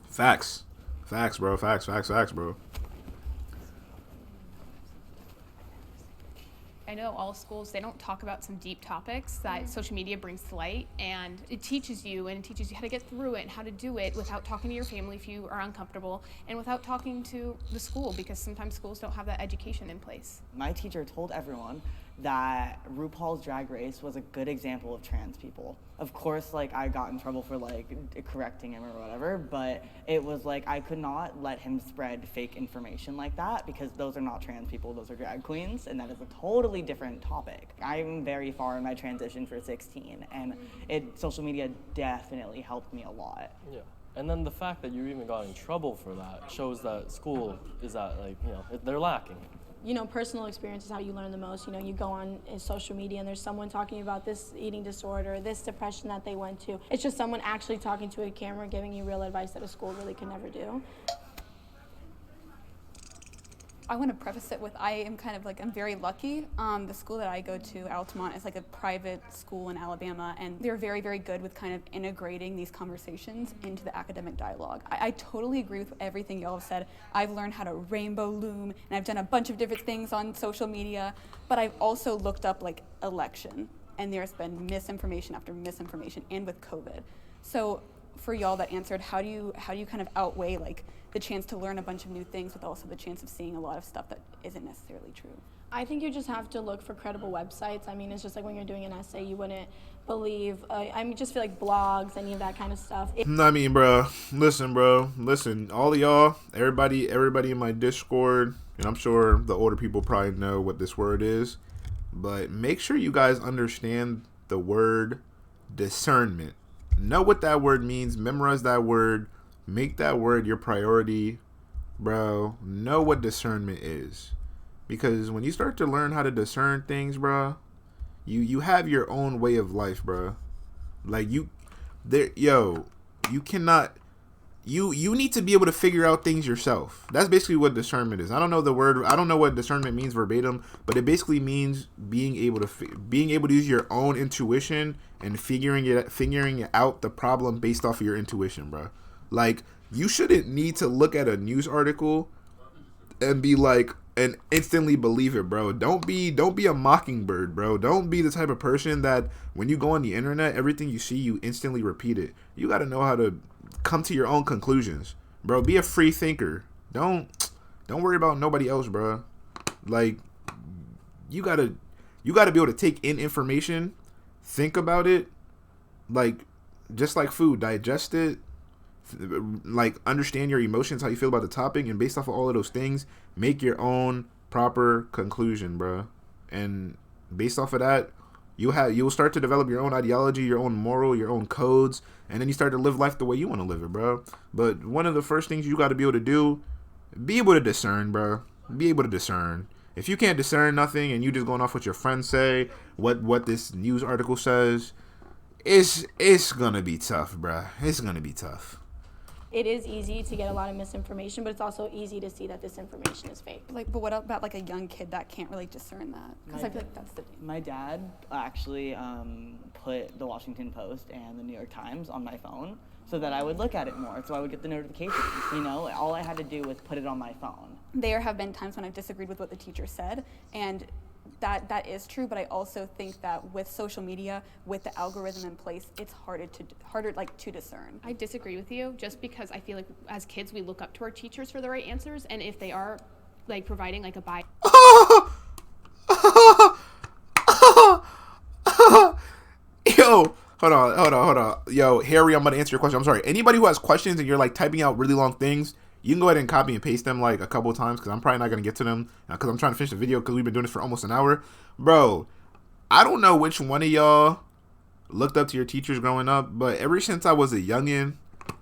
Facts, bro. Facts, bro. I know all schools, they don't talk about some deep topics that social media brings to light, and it teaches you how to get through it and how to do it without talking to your family if you are uncomfortable, and without talking to the school, because sometimes schools don't have that education in place. My teacher told everyone that RuPaul's Drag Race was a good example of trans people. Of course, like, I got in trouble for, like, correcting him or whatever, but it was like I could not let him spread fake information like that, because those are not trans people, those are drag queens, and that is a totally different topic. I'm very far in my transition for 16, and social media definitely helped me a lot. Yeah. And then the fact that you even got in trouble for that shows that school is at, like, you know, they're lacking. You know, personal experience is how you learn the most. You know, you go on social media and there's someone talking about this eating disorder, this depression that they went to. It's just someone actually talking to a camera, giving you real advice that a school really could never do. I want to preface it with I'm very lucky. The school that I go to, Altamont, is like a private school in Alabama, and they're very, very good with kind of integrating these conversations into the academic dialogue. I totally agree with everything y'all have said. I've learned how to rainbow loom, and I've done a bunch of different things on social media, but I've also looked up like election, and there's been misinformation after misinformation, and with COVID. So for y'all that answered, how do you kind of outweigh like the chance to learn a bunch of new things with also the chance of seeing a lot of stuff that isn't necessarily true? I think you just have to look for credible websites. I mean, it's just like when you're doing an essay, you wouldn't believe, just feel like blogs, any of that kind of stuff. I mean, bro, listen, all of y'all, everybody in my Discord, and I'm sure the older people probably know what this word is, but make sure you guys understand the word discernment. Know what that word means, memorize that word, make that word your priority, bro. Know what discernment is. Because when you start to learn how to discern things, bro, you have your own way of life, bro. Like you cannot, you need to be able to figure out things yourself. That's basically what discernment is. I don't know what discernment means verbatim, but it basically means being able to use your own intuition and figuring it out, the problem based off of your intuition, bro. Like, you shouldn't need to look at a news article and be like, and instantly believe it, bro. Don't be a mockingbird, bro. Don't be the type of person that when you go on the internet, everything you see, you instantly repeat it. You got to know how to come to your own conclusions, bro. Be a free thinker. Don't worry about nobody else, bro. Like, you got to be able to take in information, think about it, like, just like food, digest it, like, understand your emotions, how you feel about the topic, and based off of all of those things, make your own proper conclusion, bro. And based off of that, you will start to develop your own ideology, your own moral, your own codes, and then you start to live life the way you want to live it, bro. But one of the first things you got to be able to do, be able to discern, bro. Be able to discern. If you can't discern nothing and you just going off what your friends say, what this news article says, it's gonna be tough, bro. It's gonna be tough. It is easy to get a lot of misinformation, but it's also easy to see that this information is fake. Like, but what about like a young kid that can't really discern that? Because I feel like that's the My dad actually put the Washington Post and the New York Times on my phone so that I would look at it more, so I would get the notifications. You know, all I had to do was put it on my phone. There have been times when I've disagreed with what the teacher said, and that is true, but I also think that with social media, with the algorithm in place, it's harder to discern. I disagree with you, just because I feel like as kids we look up to our teachers for the right answers, and if they are like providing like a bias. Yo, hold on. Yo, Harry, I'm gonna answer your question. I'm sorry. Anybody who has questions and you're like typing out really long things, you can go ahead and copy and paste them like a couple of times, because I'm probably not going to get to them because I'm trying to finish the video, because we've been doing this for almost an hour. Bro, I don't know which one of y'all looked up to your teachers growing up, but ever since I was a youngin',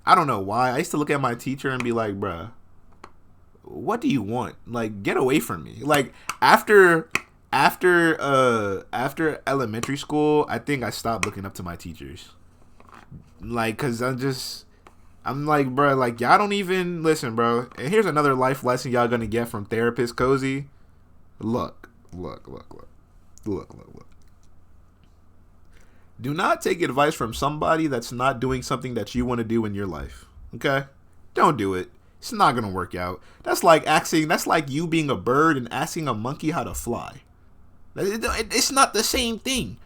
I don't know why, I used to look at my teacher and be like, bruh, what do you want? Like, get away from me. Like, after elementary school, I think I stopped looking up to my teachers. Like, because I'm like, bro, like, y'all don't even listen, bro. And here's another life lesson y'all gonna get from Therapist Cozy. Look. Do not take advice from somebody that's not doing something that you want to do in your life. Okay? Don't do it. It's not gonna work out. That's like you being a bird and asking a monkey how to fly. It's not the same thing.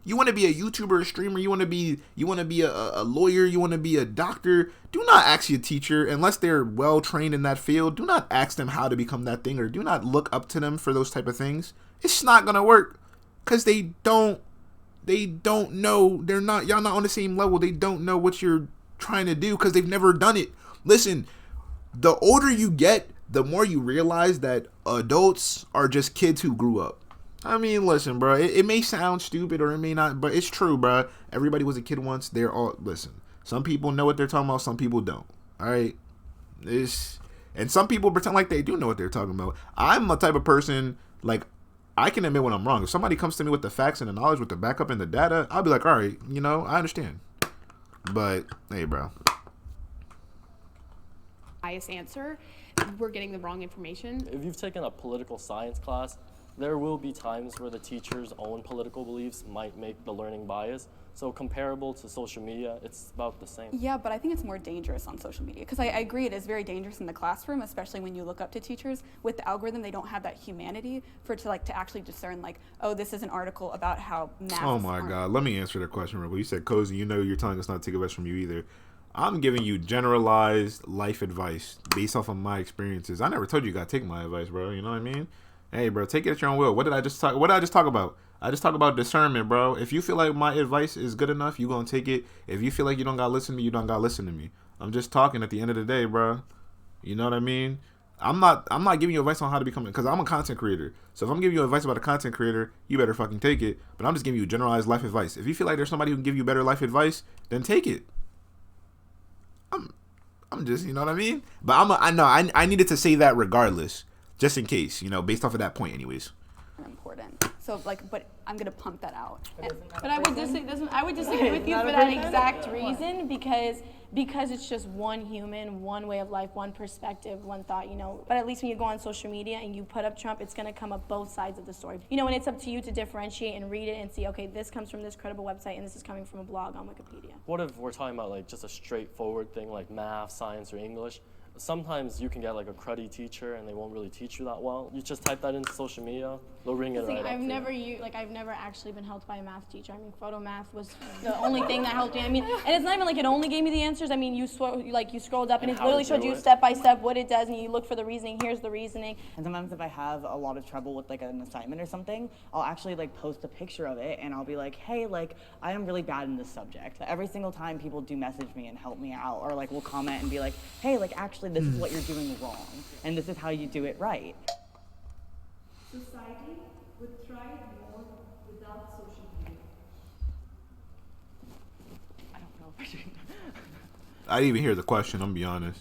You want to be a YouTuber, a streamer, you want to be a lawyer, you want to be a doctor, do not ask your teacher, unless they're well trained in that field, do not ask them how to become that thing, or do not look up to them for those type of things. It's not going to work. Because they don't know. Y'all not on the same level. They don't know what you're trying to do because they've never done it. Listen, the older you get, the more you realize that adults are just kids who grew up. I mean, listen, bro, it may sound stupid or it may not, but it's true, bro. Everybody was a kid once. Listen, some people know what they're talking about, some people don't. All right? And some people pretend like they do know what they're talking about. I'm the type of person, like, I can admit when I'm wrong. If somebody comes to me with the facts and the knowledge, with the backup and the data, I'll be like, all right, I understand. But, hey, bro. Bias answer, we're getting the wrong information. If you've taken a political science class, there will be times where the teacher's own political beliefs might make the learning bias. So comparable to social media, it's about the same. Yeah, but I think it's more dangerous on social media because I agree it is very dangerous in the classroom, especially when you look up to teachers. With the algorithm, they don't have that humanity to actually discern oh, this is an article about how math. Oh my God, let me answer the question real quick. You said, Cozy, you're telling us not to take advice from you either. I'm giving you generalized life advice based off of my experiences. I never told you got to take my advice, bro. You know what I mean? Hey, bro, take it at your own will. What did I just talk about? I just talk about discernment, bro. If you feel like my advice is good enough, you gonna take it. If you feel like you don't gotta listen to me, you don't gotta listen to me. I'm just talking at the end of the day, bro. You know what I mean? I'm not giving you advice on how to become, because I'm a content creator. So if I'm giving you advice about a content creator, you better fucking take it. But I'm just giving you generalized life advice. If you feel like there's somebody who can give you better life advice, then take it. I'm just, you know what I mean? But I needed to say that regardless, just in case, based off of that point, anyways. Important. So but I'm gonna pump that out. But I would disagree with you for that exact reason because it's just one human, one way of life, one perspective, one thought, But at least when you go on social media and you put up Trump, it's gonna come up both sides of the story. And it's up to you to differentiate and read it and see, okay, this comes from this credible website and this is coming from a blog on Wikipedia. What if we're talking about just a straightforward thing like math, science, or English? Sometimes you can get a cruddy teacher and they won't really teach you that well. You just type that into social media, they'll ring it right up. I've never actually been helped by a math teacher. Photo math was the only thing that helped me. And it's not even it only gave me the answers. You scrolled up and it literally showed you step by step what it does, and you look for the reasoning. Here's the reasoning. And sometimes if I have a lot of trouble with an assignment or something, I'll actually post a picture of it and I'll be like, hey, I am really bad in this subject. Every single time people do message me and help me out, or will comment and be like, hey, actually this is what you're doing wrong, and this is how you do it right. Society would thrive more without social media. I don't know if I should. I didn't even hear the question, I'm gonna be honest.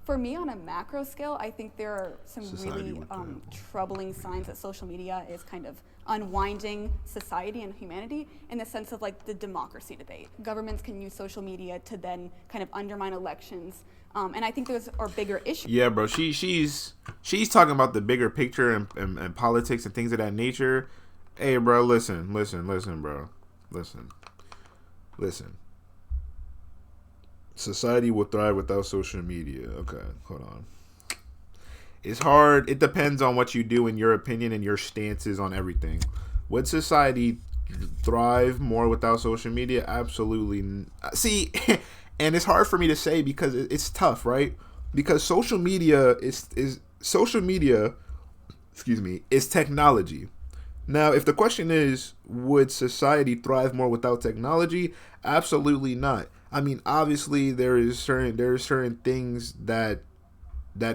For me, on a macro scale, I think there are some Society really troubling signs that social media is kind of unwinding society and humanity in the sense of the democracy debate. Governments can use social media to then kind of undermine elections. And I think those are bigger issues. Yeah, bro. She's talking about the bigger picture and politics and things of that nature. Hey, bro, listen, bro. Listen. Society will thrive without social media. Okay, hold on. It's hard. It depends on what you do and your opinion and your stances on everything. Would society thrive more without social media? Absolutely. See, and it's hard for me to say because it's tough, right? Because social media is technology. Now, if the question is, would society thrive more without technology? Absolutely not. Obviously, there are certain things that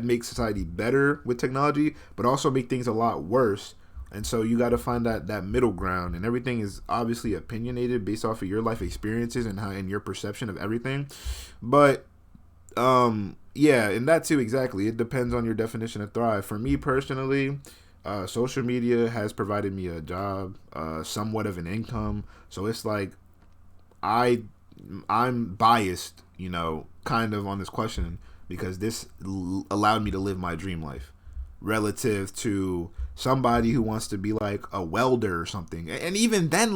make society better with technology, but also make things a lot worse. And so you got to find that middle ground, and everything is obviously opinionated based off of your life experiences and your perception of everything. But yeah, and that too, exactly. It depends on your definition of thrive. For me personally, social media has provided me a job, somewhat of an income. So it's I'm biased, kind of on this question because this allowed me to live my dream life relative to somebody who wants to be a welder or something. And even then,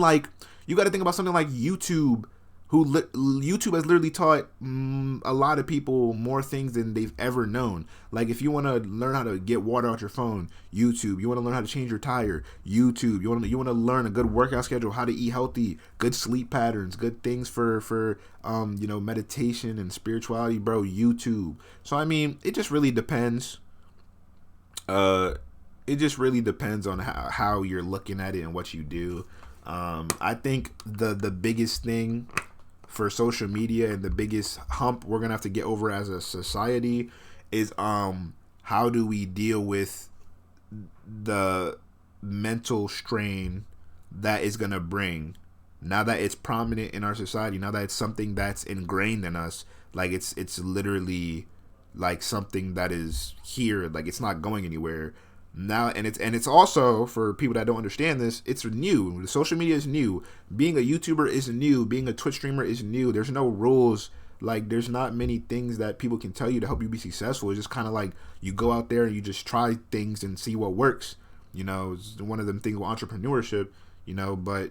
you got to think about something like YouTube, YouTube has literally taught a lot of people more things than they've ever known. If you want to learn how to get water out your phone, YouTube. You want to learn how to change your tire, YouTube. You want to learn a good workout schedule, how to eat healthy, good sleep patterns, good things for meditation and spirituality, bro, YouTube. So it just really depends. it just really depends on how you're looking at it and what you do. I think the biggest thing for social media and the biggest hump we're gonna have to get over as a society is how do we deal with the mental strain that is gonna bring now that it's prominent in our society, now that it's something that's ingrained in us, like it's literally like something that is here, like it's not going anywhere now. And it's also, for people that don't understand this, it's new. The social media is new. Being a YouTuber is new. Being a Twitch streamer is new. There's no rules. Like, there's not many things that people can tell you to help you be successful. It's just kind of like you go out there and you just try things and see what works. You know, it's one of them things with entrepreneurship, you know. But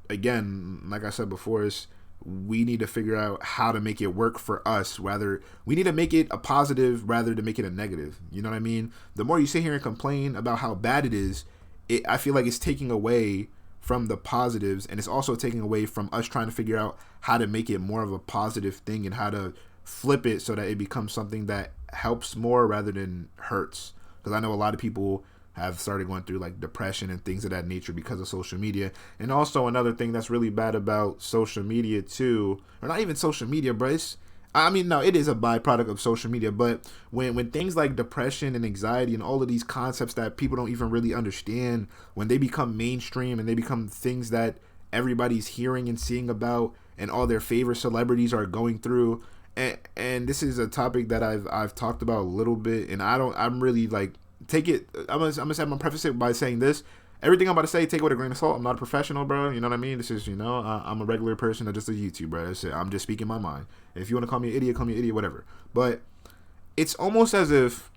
again, like I said before, is we need to figure out how to make it work for us. Rather, we need to make it a positive rather than make it a negative. You know what I mean? The more you sit here and complain about how bad it is, I feel like it's taking away from the positives, and it's also taking away from us trying to figure out how to make it more of a positive thing and how to flip it so that it becomes something that helps more rather than hurts. Because I know a lot of people have started going through like depression and things of that nature because of social media. And also another thing that's really bad about social media too, or not even social media, but it is a byproduct of social media, but when things like depression and anxiety and all of these concepts that people don't even really understand, when they become mainstream and they become things that everybody's hearing and seeing about and all their favorite celebrities are going through, and this is a topic that I've talked about a little bit, and I'm really like, take it, I'm gonna preface it by saying this: everything I'm about to say, take it with a grain of salt. I'm not a professional, bro. You know what I mean? This is, I'm a regular person that just does YouTube, bro. That's it. I'm just speaking my mind. If you want to call me an idiot, whatever. But it's almost as if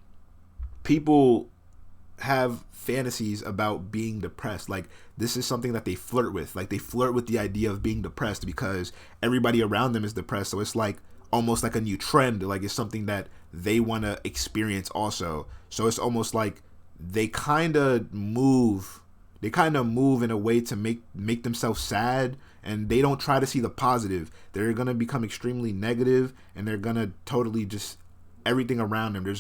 people have fantasies about being depressed. Like, this is something that they flirt with. Like, they flirt with the idea of being depressed because everybody around them is depressed. So it's like almost like a new trend. Like, it's something that they want to experience also. So it's almost like they kind of move in a way to make themselves sad, and they don't try to see the positive. They're going to become extremely negative, and they're going to totally just, everything around them, they're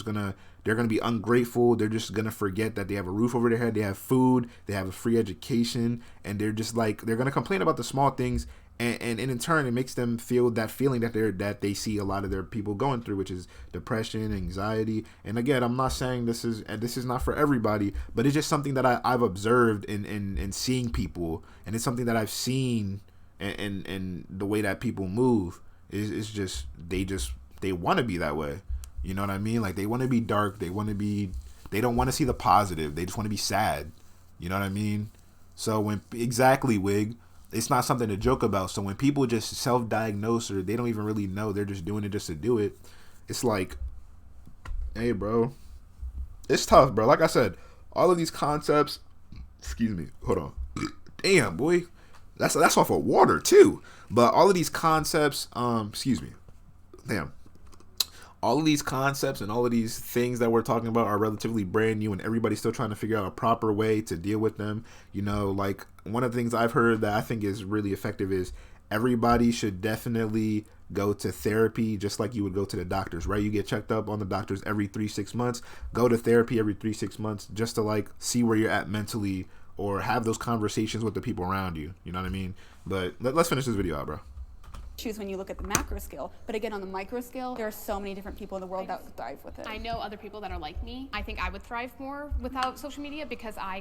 going to be ungrateful. They're just going to forget that they have a roof over their head, they have food, they have a free education, and they're just like, they're going to complain about the small things. And in turn, it makes them feel that feeling that they see a lot of their people going through, which is depression, anxiety. And again, I'm not saying this is not for everybody, but it's just something that I've observed in seeing people, and it's something that I've seen in the way that people move. Is just they want to be that way. You know what I mean? Like, they want to be dark. They don't want to see the positive. They just want to be sad. You know what I mean? So exactly, Wig. It's not something to joke about. So when people just self-diagnose, or they don't even really know, they're just doing it just to do it, it's like, hey, bro, it's tough, bro. Like I said, all of these concepts, excuse me, hold on. Damn, boy. That's off of water, too. But all of these concepts, excuse me. Damn. All of these concepts and all of these things that we're talking about are relatively brand new, and everybody's still trying to figure out a proper way to deal with them. You know, like, one of the things I've heard that I think is really effective is everybody should definitely go to therapy, just like you would go to the doctors, right? You get checked up on the doctors every 3-6 months. Go to therapy every 3-6 months just to, like, see where you're at mentally, or have those conversations with the people around you. You know what I mean? But let's finish this video out, bro. Issues when you look at the macro scale, but again, on the micro scale, there are so many different people in the world that thrive with it. I know other people that are like me. I think I would thrive more without social media, because I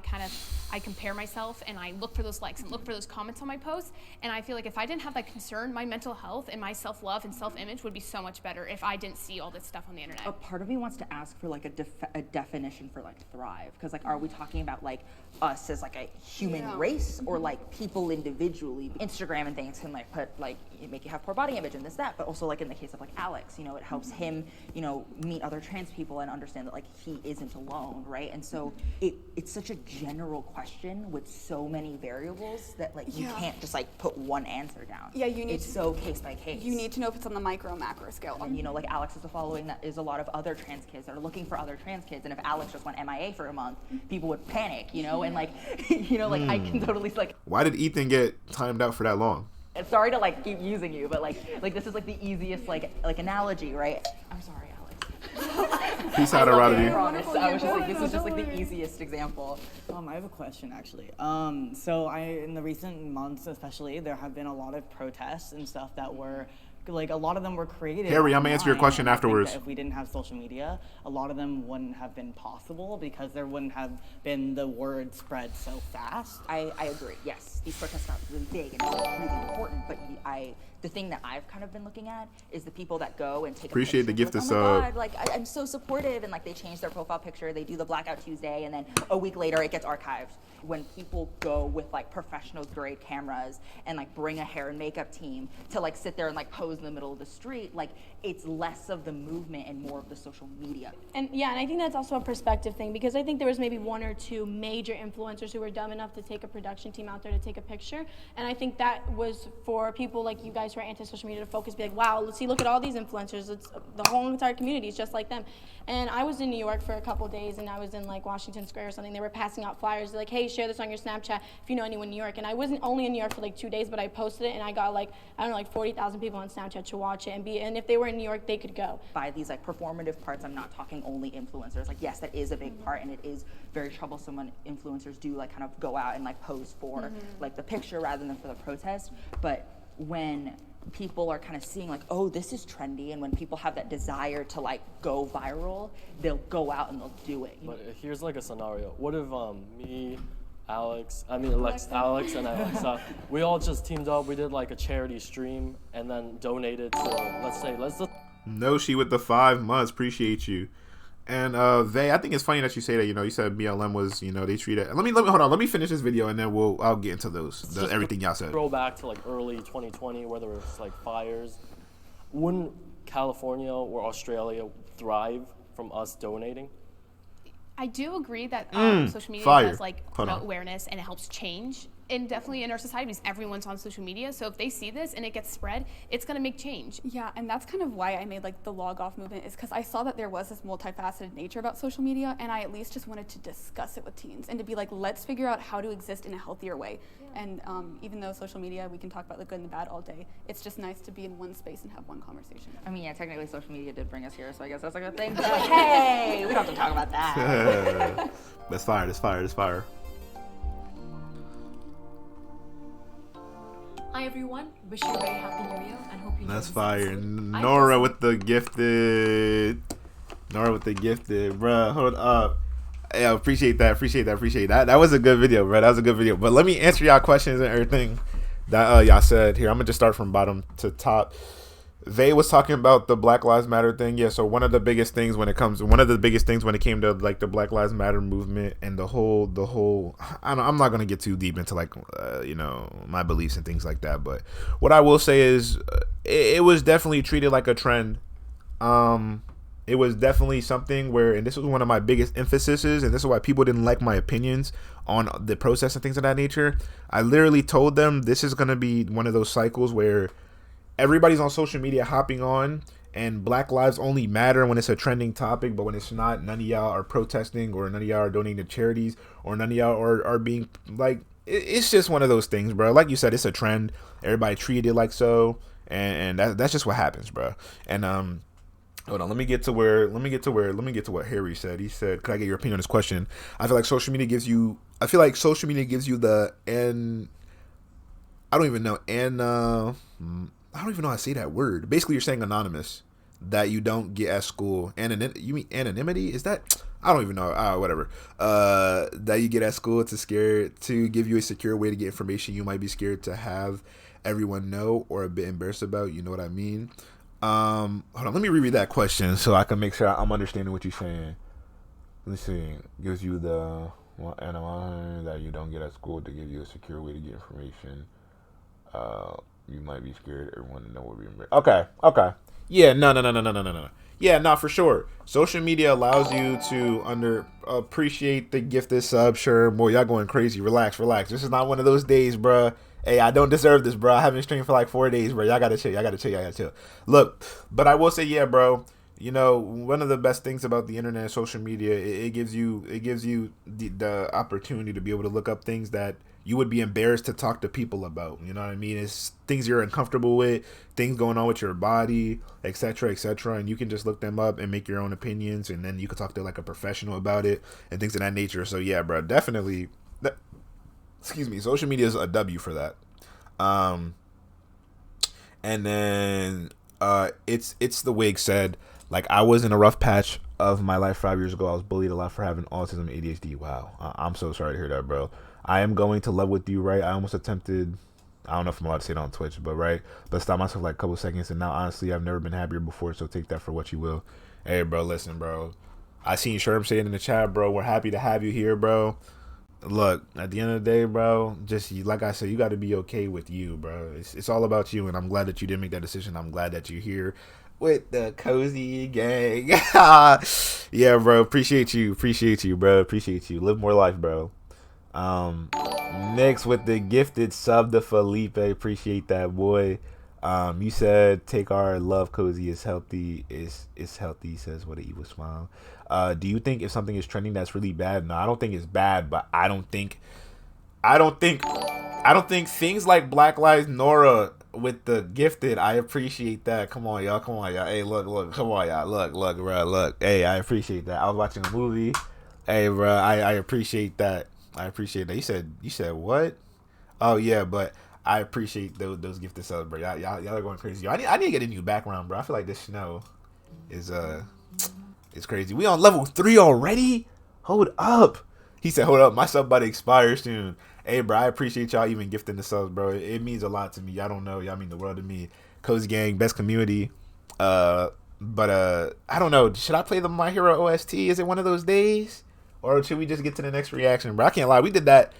compare myself, and I look for those likes and look for those comments on my posts, and I feel like if I didn't have that concern, my mental health and my self-love and self-image would be so much better if I didn't see all this stuff on the internet. A part of me wants to ask for like a definition for like thrive, because like, are we talking about like us as like a human race, or like people individually? Instagram and things can like put like, make you have poor body image and this, that, but also like in the case of like Alex, it helps him, meet other trans people and understand that like he isn't alone, right? And so it's such a general question with so many variables that like you can't just like put one answer down. Yeah, it's so case by case. You need to know if it's on the micro macro scale. And like Alex has a following that is a lot of other trans kids that are looking for other trans kids, and if Alex just went MIA for a month, people would panic, and like, like I can totally like. Why did Ethan get timed out for that long? Sorry to like keep using you, but like this is like the easiest like analogy, right? I'm sorry, Alex. Peace out, Rodney. I promise. I was just like, this No, is just like don't the worry. easiest example. I have a question actually. So in the recent months especially, there have been a lot of protests and stuff that were, like, a lot of them were created. Harry, I'm gonna answer your online, question and I think afterwards. that if we didn't have social media, a lot of them wouldn't have been possible because there wouldn't have been the word spread so fast. I agree. Yes, these protests got really big and really important. But the thing that I've kind of been looking at is the people that go and take Appreciate a the picture, gift like, of oh my sub. God, like I'm so supportive, and like they change their profile picture, they do the Blackout Tuesday, and then a week later it gets archived. When people go with like professional grade cameras and like bring a hair and makeup team to like sit there and like pose in the middle of the street, like it's less of the movement and more of the social media. And yeah, and I think that's also a perspective thing, because I think there was maybe one or two major influencers who were dumb enough to take a production team out there to take a picture. And I think that was for people like you guys who are anti-social media to focus, be like, wow, look at all these influencers. It's the whole entire community is just like them. And I was in New York for a couple days, and I was in like Washington Square or something. They were passing out flyers. They're like, hey, share this on your Snapchat if you know anyone in New York. And I wasn't only in New York for like 2 days, but I posted it, and I got like, I don't know, like 40,000 people on Snapchat to watch it. And if they were in New York, they could go. By these like performative parts, I'm not talking only influencers. Like, yes, that is a big part, and it is very troublesome when influencers do like kind of go out and like pose for like the picture rather than for the protest. But when people are kind of seeing like, oh, this is trendy, and when people have that desire to like go viral, they'll go out and they'll do it. But here's like a scenario. What if me, Alex and Alexa, we all just teamed up, we did like a charity stream and then donated to, let's just No, she with the 5 months. Appreciate you. And I think it's funny that you say that. You know, you said BLM was, you know, they treat it. Let me hold on. Let me finish this video and then I'll get into everything y'all said. Throw back to like early 2020, where there was like fires. Wouldn't California or Australia thrive from us donating? I do agree that social media fire. does like promote awareness, and it helps change. And definitely in our society, because everyone's on social media. So if they see this and it gets spread, it's gonna make change. Yeah, and that's kind of why I made like the log off movement, is because I saw that there was this multifaceted nature about social media, and I at least just wanted to discuss it with teens and to be like, let's figure out how to exist in a healthier way. Yeah. And even though social media, we can talk about the good and the bad all day, it's just nice to be in one space and have one conversation. I mean, yeah, technically social media did bring us here, so I guess that's a good thing. But hey, we don't have to talk about that. That's fire. That's fire. That's fire. Hi everyone, wish you a very happy new year and hope you enjoy That's this fire. episode. Nora with the gifted. Bruh. Hold up. Yeah, appreciate that. That was a good video, bro. That was a good video. But let me answer y'all questions and everything that y'all said here. I'm gonna just start from bottom to top. They was talking about the Black Lives Matter thing. Yeah, so one of the biggest things when it came to like the Black Lives Matter movement and the whole I'm not gonna get too deep into like you know, my beliefs and things like that, but what I will say is it was definitely treated like a trend. It was definitely something where, and this was one of my biggest emphases, and this is why people didn't like my opinions on the process and things of that nature. I literally told them this is gonna be one of those cycles where everybody's on social media hopping on, and Black lives only matter when it's a trending topic, but when it's not, none of y'all are protesting, or none of y'all are donating to charities, or none of y'all are being like, it's just one of those things, bro. Like you said, it's a trend. Everybody treated it like so, and that's just what happens, bro. And hold on, let me get to what Harry said. He said, "Could I get your opinion on this question?" I feel like social media gives you the I don't even know how to say that word. Basically, you're saying anonymous, that you don't get at school. You mean anonymity? Is that? I don't even know. Whatever. That you get at school to give you a secure way to get information you might be scared to have everyone know or a bit embarrassed about. You know what I mean? Hold on. Let me reread that question so I can make sure I'm understanding what you're saying. Let's see. Gives you the anonymity that you don't get at school to give you a secure way to get information. You might be scared everyone to know what we're embarrassed. Okay. Yeah, no. Yeah, no, for sure. Social media allows you to appreciate the gifted sub. Sure, boy, y'all going crazy. Relax. This is not one of those days, bruh. Hey, I don't deserve this, bro. I haven't streamed for like 4 days, bro. Y'all gotta chill. Look, but I will say, yeah, bro. You know, one of the best things about the internet and social media, it gives you the opportunity to be able to look up things that you would be embarrassed to talk to people about. You know what I mean? It's things you're uncomfortable with, things going on with your body, etc., etc. And you can just look them up and make your own opinions, and then you can talk to like a professional about it and things of that nature. So yeah, bro, definitely. Excuse me. Social media is a W for that. And then it's the wig said, like, I was in a rough patch of my life 5 years ago. I was bullied a lot for having autism and ADHD. Wow. I'm so sorry to hear that, bro. I am going to love with you, right? I almost attempted, I don't know if I'm allowed to say it on Twitch, but right. But stopped myself like a couple seconds, and now honestly, I've never been happier before, so take that for what you will. Hey, bro, listen, bro. I seen Sherm say it in the chat, bro. We're happy to have you here, bro. Look, at the end of the day, bro, just like I said, you got to be okay with you, bro. It's all about you, and I'm glad that you did make that decision. I'm glad that you're here with the cozy gang. Yeah, bro. Appreciate you, bro. Appreciate you. Live more life, bro. Next with the gifted sub to Felipe. Appreciate that, boy. You said take our love cozy is healthy. Is healthy, says with an evil smile. Do you think if something is trending that's really bad? No, I don't think it's bad, but I don't think things like Black Lives Nora with the gifted. I appreciate that. Come on, y'all. Hey, look. Come on, y'all. Look, bro. Look. Hey, I appreciate that. I was watching a movie. Hey, bro. I appreciate that. You said what? Oh yeah, but I appreciate those gifted subs, bro. Y'all are going crazy. I need to get a new background, bro. I feel like this snow is it's crazy. We on level 3 already? Hold up. He said, hold up, my sub about to expire soon. Hey, bro, I appreciate y'all even gifting the subs, bro. It means a lot to me. Y'all don't know. Y'all mean the world to me. Cozy Gang, best community. But I don't know. Should I play the My Hero OST? Is it one of those days? Or should we just get to the next reaction, bro? I can't lie. We did that